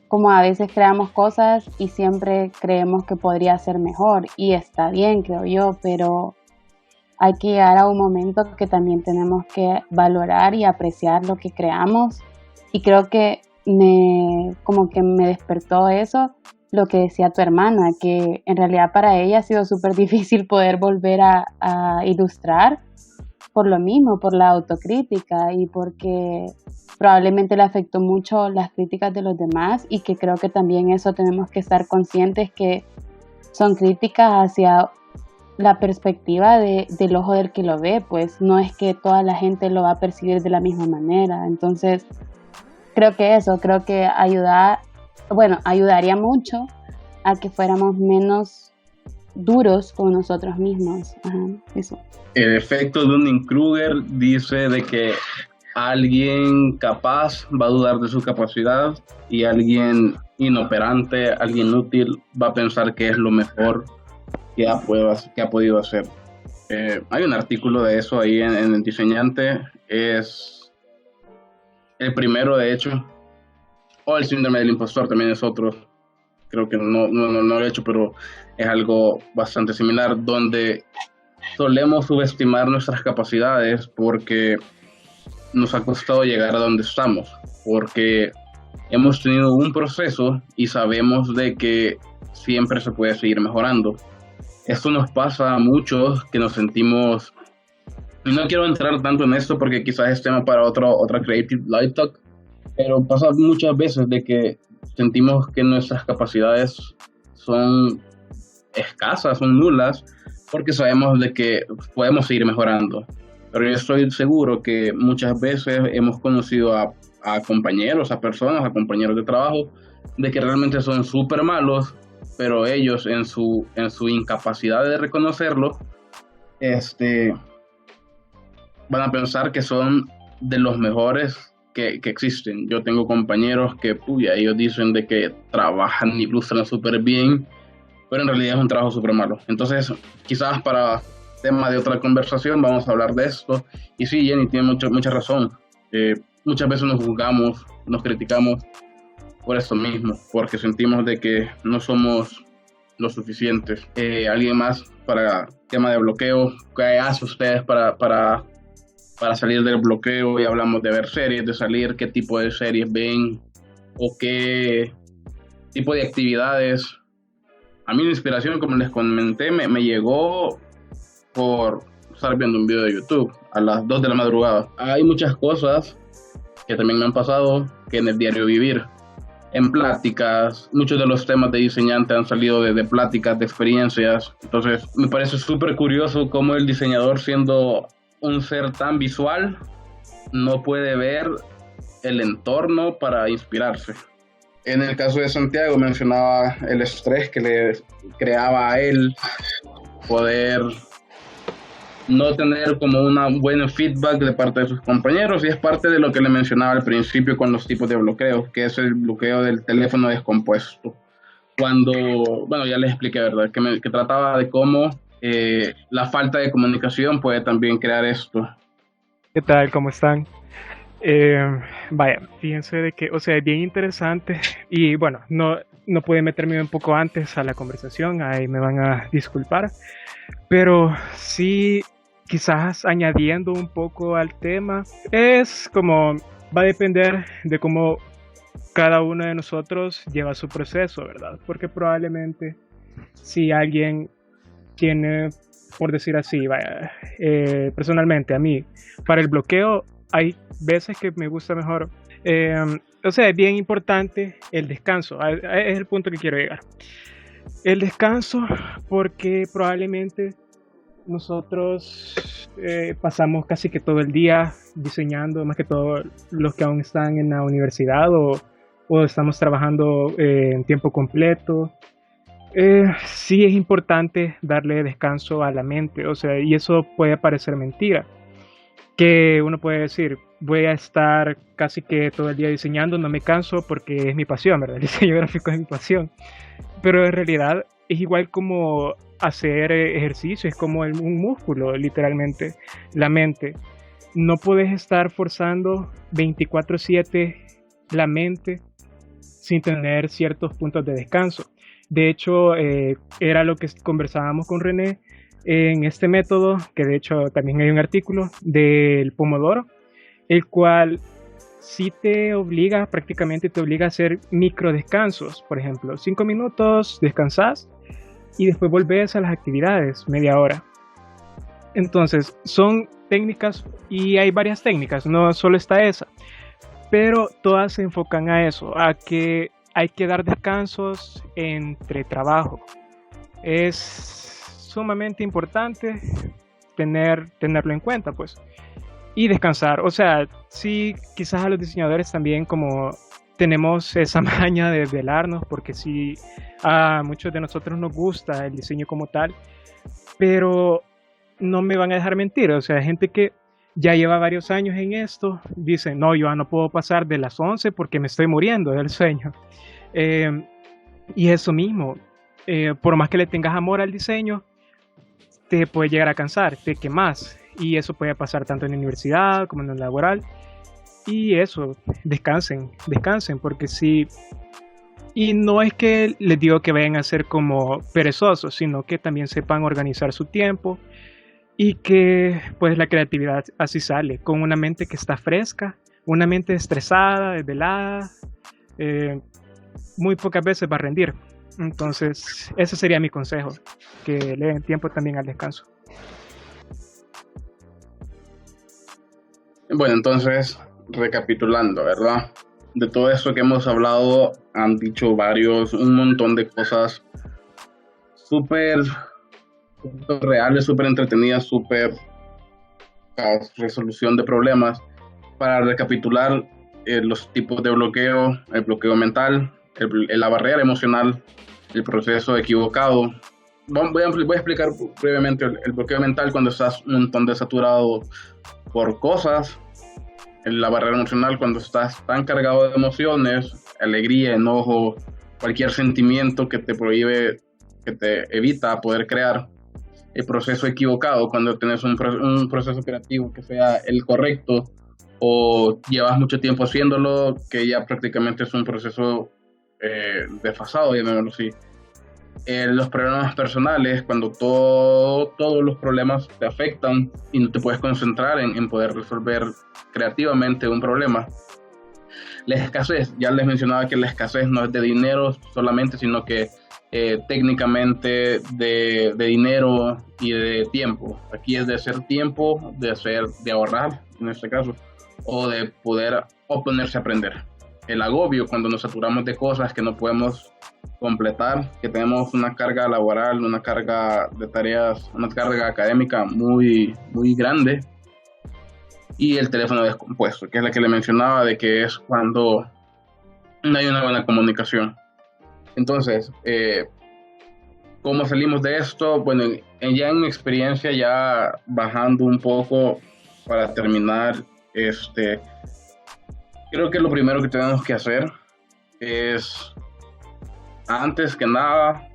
como a veces creamos cosas y siempre creemos que podría ser mejor, y está bien, creo yo, pero hay que llegar a un momento que también tenemos que valorar y apreciar lo que creamos. Y creo que como que me despertó eso, lo que decía tu hermana, que en realidad para ella ha sido súper difícil poder volver a ilustrar por lo mismo, por la autocrítica y porque probablemente le afectó mucho las críticas de los demás, y que creo que también eso tenemos que estar conscientes que son críticas hacia la perspectiva del ojo del que lo ve, pues no es que toda la gente lo va a percibir de la misma manera. Entonces creo que ayudaría mucho a que fuéramos menos duros con nosotros mismos. Eso. El efecto Dunning-Kruger dice de que alguien capaz va a dudar de su capacidad y alguien inoperante, alguien útil va a pensar que es lo mejor que ha podido hacer. Hay un artículo de eso ahí en el Diseñante, es el primero de hecho, o el síndrome del impostor también es otro. Creo que no lo he hecho, pero es algo bastante similar, donde solemos subestimar nuestras capacidades porque nos ha costado llegar a donde estamos, porque hemos tenido un proceso y sabemos de que siempre se puede seguir mejorando. Esto nos pasa a muchos que nos sentimos, y no quiero entrar tanto en esto porque quizás es tema para otra Creative Live Talk, pero pasa muchas veces de que sentimos que nuestras capacidades son escasas, son nulas, porque sabemos de que podemos seguir mejorando. Pero yo estoy seguro que muchas veces hemos conocido a compañeros, a personas, a compañeros de trabajo, de que realmente son súper malos, pero ellos en su incapacidad de reconocerlo, van a pensar que son de los mejores que existen. Yo tengo compañeros que, ellos dicen de que trabajan y ilustran súper bien, pero en realidad es un trabajo súper malo. Entonces, quizás para tema de otra conversación vamos a hablar de esto. Y sí, Jenny tiene mucha razón. Muchas veces nos juzgamos, nos criticamos por eso mismo, porque sentimos de que no somos lo suficientes. ¿Alguien más para tema de bloqueo? ¿Qué hacen ustedes para salir del bloqueo? Y hablamos de ver series, de salir, qué tipo de series ven o qué tipo de actividades. A mí la inspiración, como les comenté, me llegó por estar viendo un video de YouTube a las 2 de la madrugada. Hay muchas cosas que también me han pasado, que en el diario vivir. En pláticas, muchos de los temas de diseñante han salido de pláticas, de experiencias. Entonces, me parece súper curioso cómo el diseñador, siendo un ser tan visual, no puede ver el entorno para inspirarse. En el caso de Santiago, mencionaba el estrés que le creaba a él poder no tener como un buen feedback de parte de sus compañeros, y es parte de lo que le mencionaba al principio con los tipos de bloqueos, que es el bloqueo del teléfono descompuesto. Cuando, bueno, ya les expliqué, ¿verdad? Que trataba de cómo la falta de comunicación puede también crear esto. ¿Qué tal? ¿Cómo están? Vaya, fíjense de que, o sea, es bien interesante y bueno, no pude meterme un poco antes a la conversación, ahí me van a disculpar, pero sí, quizás añadiendo un poco al tema, es como, va a depender de cómo cada uno de nosotros lleva su proceso, ¿verdad? Porque probablemente si alguien tiene, por decir así, vaya, personalmente a mí, para el bloqueo, hay veces que me gusta mejor, o sea, es bien importante el descanso, es el punto que quiero llegar. El descanso, porque probablemente nosotros pasamos casi que todo el día diseñando, más que todo los que aún están en la universidad o estamos trabajando en tiempo completo. Sí es importante darle descanso a la mente, o sea, y eso puede parecer mentira. Que uno puede decir, voy a estar casi que todo el día diseñando, no me canso porque es mi pasión, ¿verdad? El diseño gráfico es mi pasión. Pero en realidad es igual como hacer ejercicio, es como un músculo, literalmente, la mente. No puedes estar forzando 24/7 la mente sin tener ciertos puntos de descanso. De hecho, era lo que conversábamos con René, en este método, que de hecho también hay un artículo del Pomodoro, el cual sí prácticamente te obliga a hacer micro descansos. Por ejemplo, 5 minutos descansas y después volvés a las actividades, media hora. Entonces, son técnicas y hay varias técnicas, no solo está esa, pero todas se enfocan a eso, a que hay que dar descansos entre trabajo. Es sumamente importante tenerlo en cuenta, pues, y descansar. O sea, sí, quizás a los diseñadores también como tenemos esa maña de desvelarnos, porque sí, a muchos de nosotros nos gusta el diseño como tal, pero no me van a dejar mentir, o sea, hay gente que ya lleva varios años en esto, dice, no, yo no puedo pasar de las 11 porque me estoy muriendo del sueño. Y eso mismo, por más que le tengas amor al diseño, te puede llegar a cansar, te quemas, y eso puede pasar tanto en la universidad como en el laboral. Y eso, descansen, porque sí. Y no es que les digo que vayan a ser como perezosos, sino que también sepan organizar su tiempo y que pues la creatividad así sale, con una mente que está fresca, una mente estresada, desvelada, muy pocas veces va a rendir. Entonces, ese sería mi consejo, que le den tiempo también al descanso. Bueno, entonces, recapitulando, ¿verdad? De todo esto que hemos hablado, han dicho un montón de cosas súper reales, súper entretenidas, súper resolución de problemas. Para recapitular, los tipos de bloqueo, el bloqueo mental, la barrera emocional, el proceso equivocado. Voy a explicar brevemente el bloqueo mental cuando estás un montón de saturado por cosas. La barrera emocional cuando estás tan cargado de emociones, alegría, enojo, cualquier sentimiento que te prohíbe, que te evita poder crear. El proceso equivocado cuando tienes un proceso creativo que sea el correcto o llevas mucho tiempo haciéndolo, que ya prácticamente es un proceso desfasado, llamémoslo así. Los problemas personales, cuando todos los problemas te afectan y no te puedes concentrar en poder resolver creativamente un problema. La escasez, ya les mencionaba que la escasez no es de dinero solamente, sino que técnicamente de dinero y de tiempo. Aquí es de hacer tiempo, de ahorrar en este caso, o de poder o ponerse a aprender. El agobio cuando nos saturamos de cosas que no podemos completar, que tenemos una carga laboral, una carga de tareas, una carga académica muy, muy grande, y el teléfono descompuesto, que es la que le mencionaba, de que es cuando no hay una buena comunicación. Entonces, ¿cómo salimos de esto? Bueno, ya en mi experiencia, ya bajando un poco para terminar, creo que lo primero que tenemos que hacer es, antes que nada,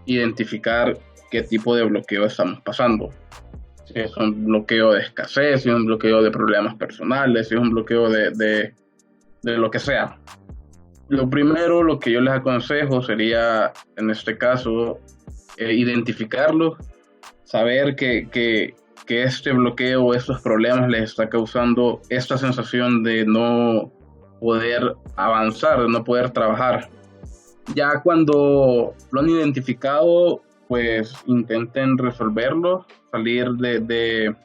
identificar qué tipo de bloqueo estamos pasando. Si es un bloqueo de escasez, si es un bloqueo de problemas personales, si es un bloqueo de lo que sea. Lo primero, lo que yo les aconsejo sería, en este caso, identificarlo, saber que este bloqueo o estos problemas les está causando esta sensación de no poder avanzar, de no poder trabajar. Ya cuando lo han identificado, pues intenten resolverlo, salir de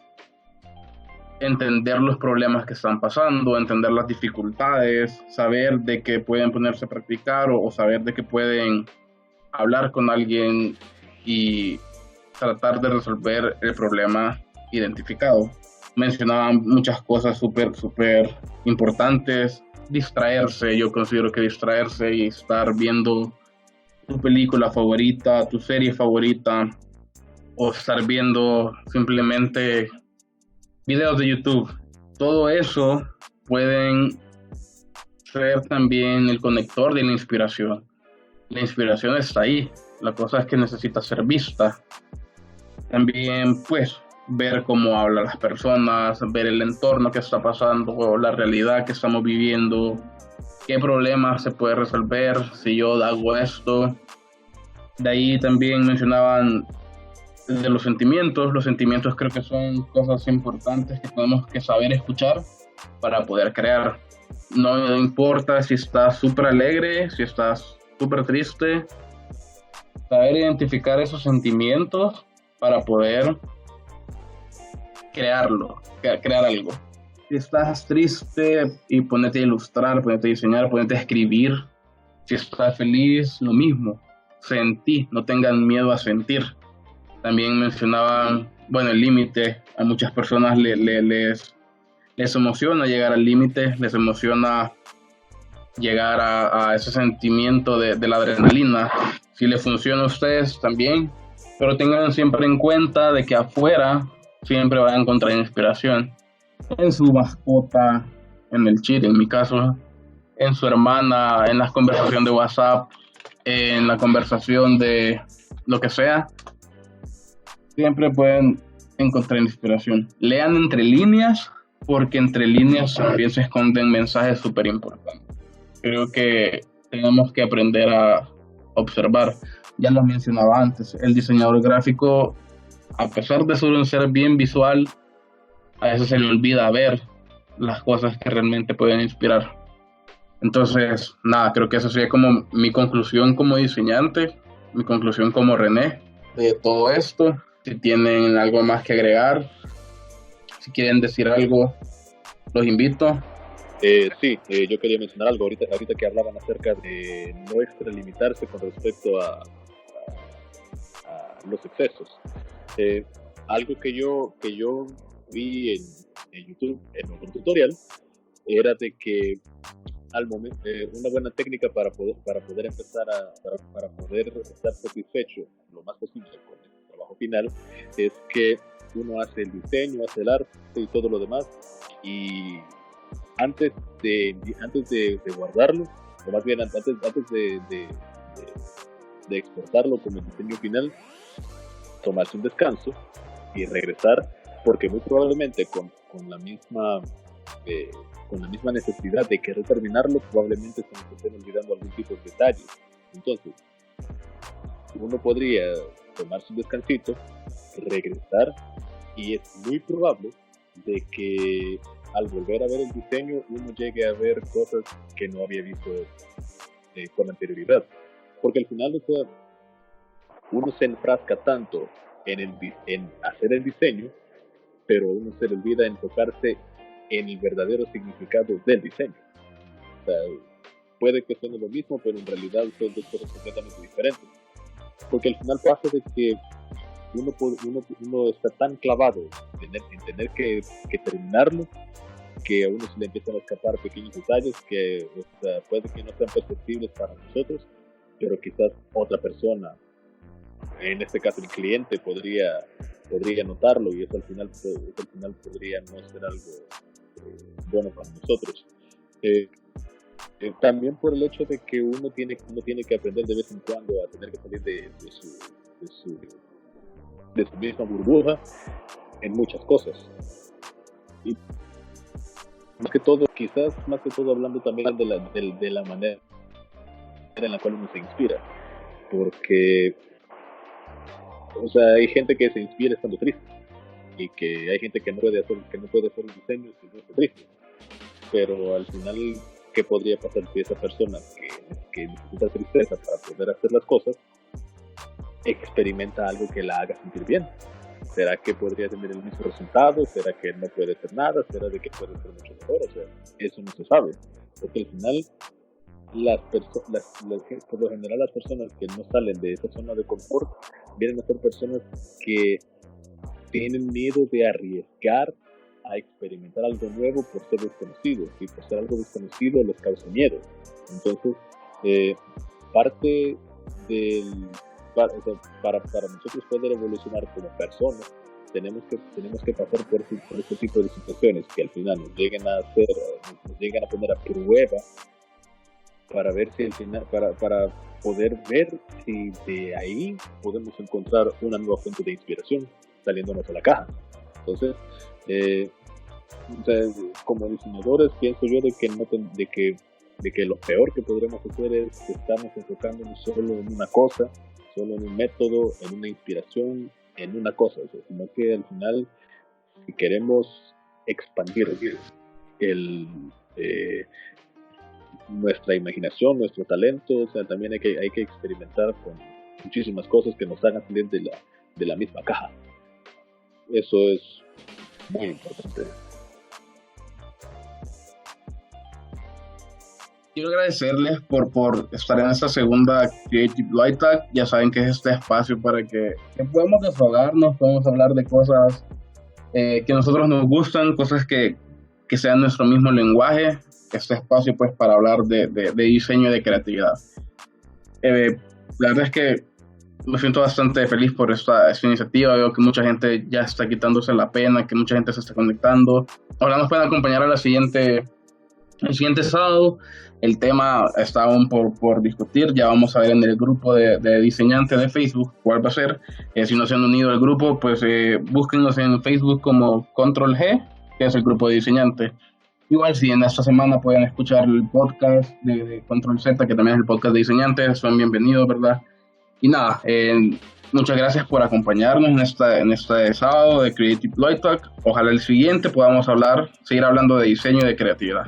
entender los problemas que están pasando, entender las dificultades, saber de que pueden ponerse a practicar o saber de que pueden hablar con alguien y tratar de resolver el problema identificado. Mencionaban muchas cosas súper importantes. Distraerse, yo considero que distraerse y estar viendo tu película favorita, tu serie favorita, o estar viendo simplemente videos de YouTube. Todo eso pueden ser también el conector de la inspiración. La inspiración está ahí, la cosa es que necesita ser vista. También, pues, ver cómo hablan las personas, ver el entorno que está pasando, la realidad que estamos viviendo, qué problemas se puede resolver si yo hago esto. De ahí también mencionaban de los sentimientos. Los sentimientos creo que son cosas importantes que tenemos que saber escuchar para poder crear. No importa si estás súper alegre, si estás súper triste, saber identificar esos sentimientos para poder crear algo. Si estás triste, y ponete a ilustrar, ponete a diseñar, ponete a escribir. Si estás feliz, lo mismo. Sentí, no tengan miedo a sentir. También mencionaban, bueno, el límite. A muchas personas les emociona llegar al límite, les emociona llegar a ese sentimiento de la adrenalina. Si les funciona a ustedes también, pero tengan siempre en cuenta de que afuera siempre van a encontrar inspiración. En su mascota, en el chile, en mi caso, en su hermana, en las conversaciones de WhatsApp, en la conversación de lo que sea. Siempre pueden encontrar inspiración. Lean entre líneas, porque entre líneas también se esconden mensajes súper importantes. Creo que tenemos que aprender a observar. Ya lo mencionaba antes, el diseñador gráfico, a pesar de solo ser bien visual, a veces se le olvida ver las cosas que realmente pueden inspirar. Entonces, nada, creo que esa sería como mi conclusión como diseñante, mi conclusión como René de todo esto. Si tienen algo más que agregar, si quieren decir algo, los invito. Sí, yo quería mencionar algo ahorita que hablaban acerca de no extralimitarse con respecto a los excesos. Algo que yo vi en YouTube, en un tutorial, era de que al momento, una buena técnica para poder empezar para poder estar satisfecho lo más posible con el trabajo final, es que uno hace el diseño, hace el arte y todo lo demás, y antes de guardarlo, o más bien antes de exportarlo como el diseño final, tomarse un descanso y regresar, porque muy probablemente con la misma necesidad de querer terminarlo, probablemente se nos estén olvidando algún tipo de detalles. Entonces, uno podría tomarse un descansito, regresar, y es muy probable de que al volver a ver el diseño uno llegue a ver cosas que no había visto con anterioridad, porque al final, o sea, uno se enfrasca tanto en hacer el diseño, pero uno se le olvida enfocarse en el verdadero significado del diseño. O sea, puede que suene lo mismo, pero en realidad son dos cosas completamente diferentes. Porque al final pasa de que uno está tan clavado en tener que terminarlo, que a uno se le empiezan a escapar pequeños detalles que, o sea, puede que no sean perceptibles para nosotros, pero quizás otra persona, en este caso el cliente, podría notarlo, y eso al final podría no ser algo bueno para nosotros. También por el hecho de que uno tiene que aprender de vez en cuando a tener que salir de su misma burbuja en muchas cosas. Y más que todo hablando también de la manera en la cual uno se inspira, porque, o sea, hay gente que se inspira estando triste, y que hay gente que no puede hacer un diseño si no está triste, pero al final, ¿qué podría pasar si esa persona que necesita tristeza para poder hacer las cosas experimenta algo que la haga sentir bien? ¿Será que podría tener el mismo resultado? ¿Será que no puede hacer nada? ¿Será de que puede ser mucho mejor? O sea, eso no se sabe, porque al final por lo general las personas que no salen de esa zona de confort vienen a ser personas que tienen miedo de arriesgar a experimentar algo nuevo por ser desconocido, y por ser algo desconocido les causa miedo. Entonces, parte del para nosotros poder evolucionar como personas, tenemos que pasar por este tipo de situaciones que al final nos lleguen a poner a prueba, para ver si al final, para poder ver si de ahí podemos encontrar una nueva fuente de inspiración saliéndonos a la caja. Entonces, o sea, como diseñadores, pienso yo de que lo peor que podremos hacer es que estamos enfocándonos solo en una cosa, solo en un método, en una inspiración, en una cosa, o sea, sino que al final, si queremos expandir nuestra imaginación, nuestro talento, o sea, también hay que experimentar con muchísimas cosas que nos hagan salir de la misma caja. Eso es muy importante. Quiero agradecerles por estar en esta segunda Creative Light Talk. Ya saben que es este espacio para que podamos desahogarnos, podemos hablar de cosas que a nosotros nos gustan, cosas que sean nuestro mismo lenguaje. Este espacio pues para hablar de diseño y de creatividad. La verdad es que me siento bastante feliz por esta iniciativa. Veo que mucha gente ya está quitándose la pena, que mucha gente se está conectando. Ahora nos pueden acompañar el siguiente sábado. El tema está aún por discutir. Ya vamos a ver en el grupo de diseñantes de Facebook cuál va a ser. Si no se han unido al grupo, pues búsquenos en Facebook como Control G, que es el grupo de diseñantes. Igual, si en esta semana pueden escuchar el podcast de Control Z, que también es el podcast de diseñantes, son bienvenidos, ¿verdad? Y nada, muchas gracias por acompañarnos en este sábado de Creative Light Talk. Ojalá el siguiente podamos seguir hablando de diseño y de creatividad,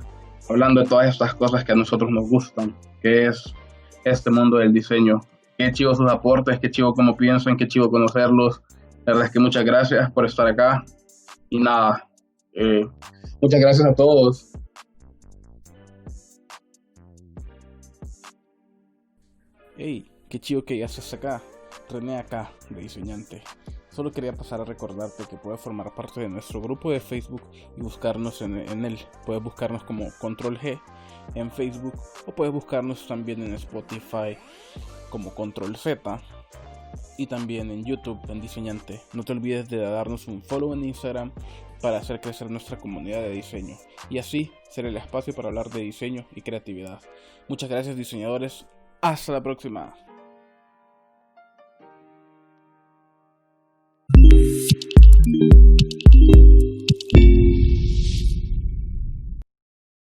hablando de todas estas cosas que a nosotros nos gustan, que es este mundo del diseño. Qué chivo sus aportes, qué chivo cómo piensan, qué chivo conocerlos. La verdad es que muchas gracias por estar acá. Y nada, muchas gracias a todos. Hey, qué chido que ya estás acá. René acá, de diseñante. Solo quería pasar a recordarte que puedes formar parte de nuestro grupo de Facebook y buscarnos en él. Puedes buscarnos como Control G en Facebook, o puedes buscarnos también en Spotify como Control Z, y también en YouTube en Diseñante. No te olvides de darnos un follow en Instagram para hacer crecer nuestra comunidad de diseño, y así ser el espacio para hablar de diseño y creatividad. Muchas gracias, diseñadores. Hasta la próxima.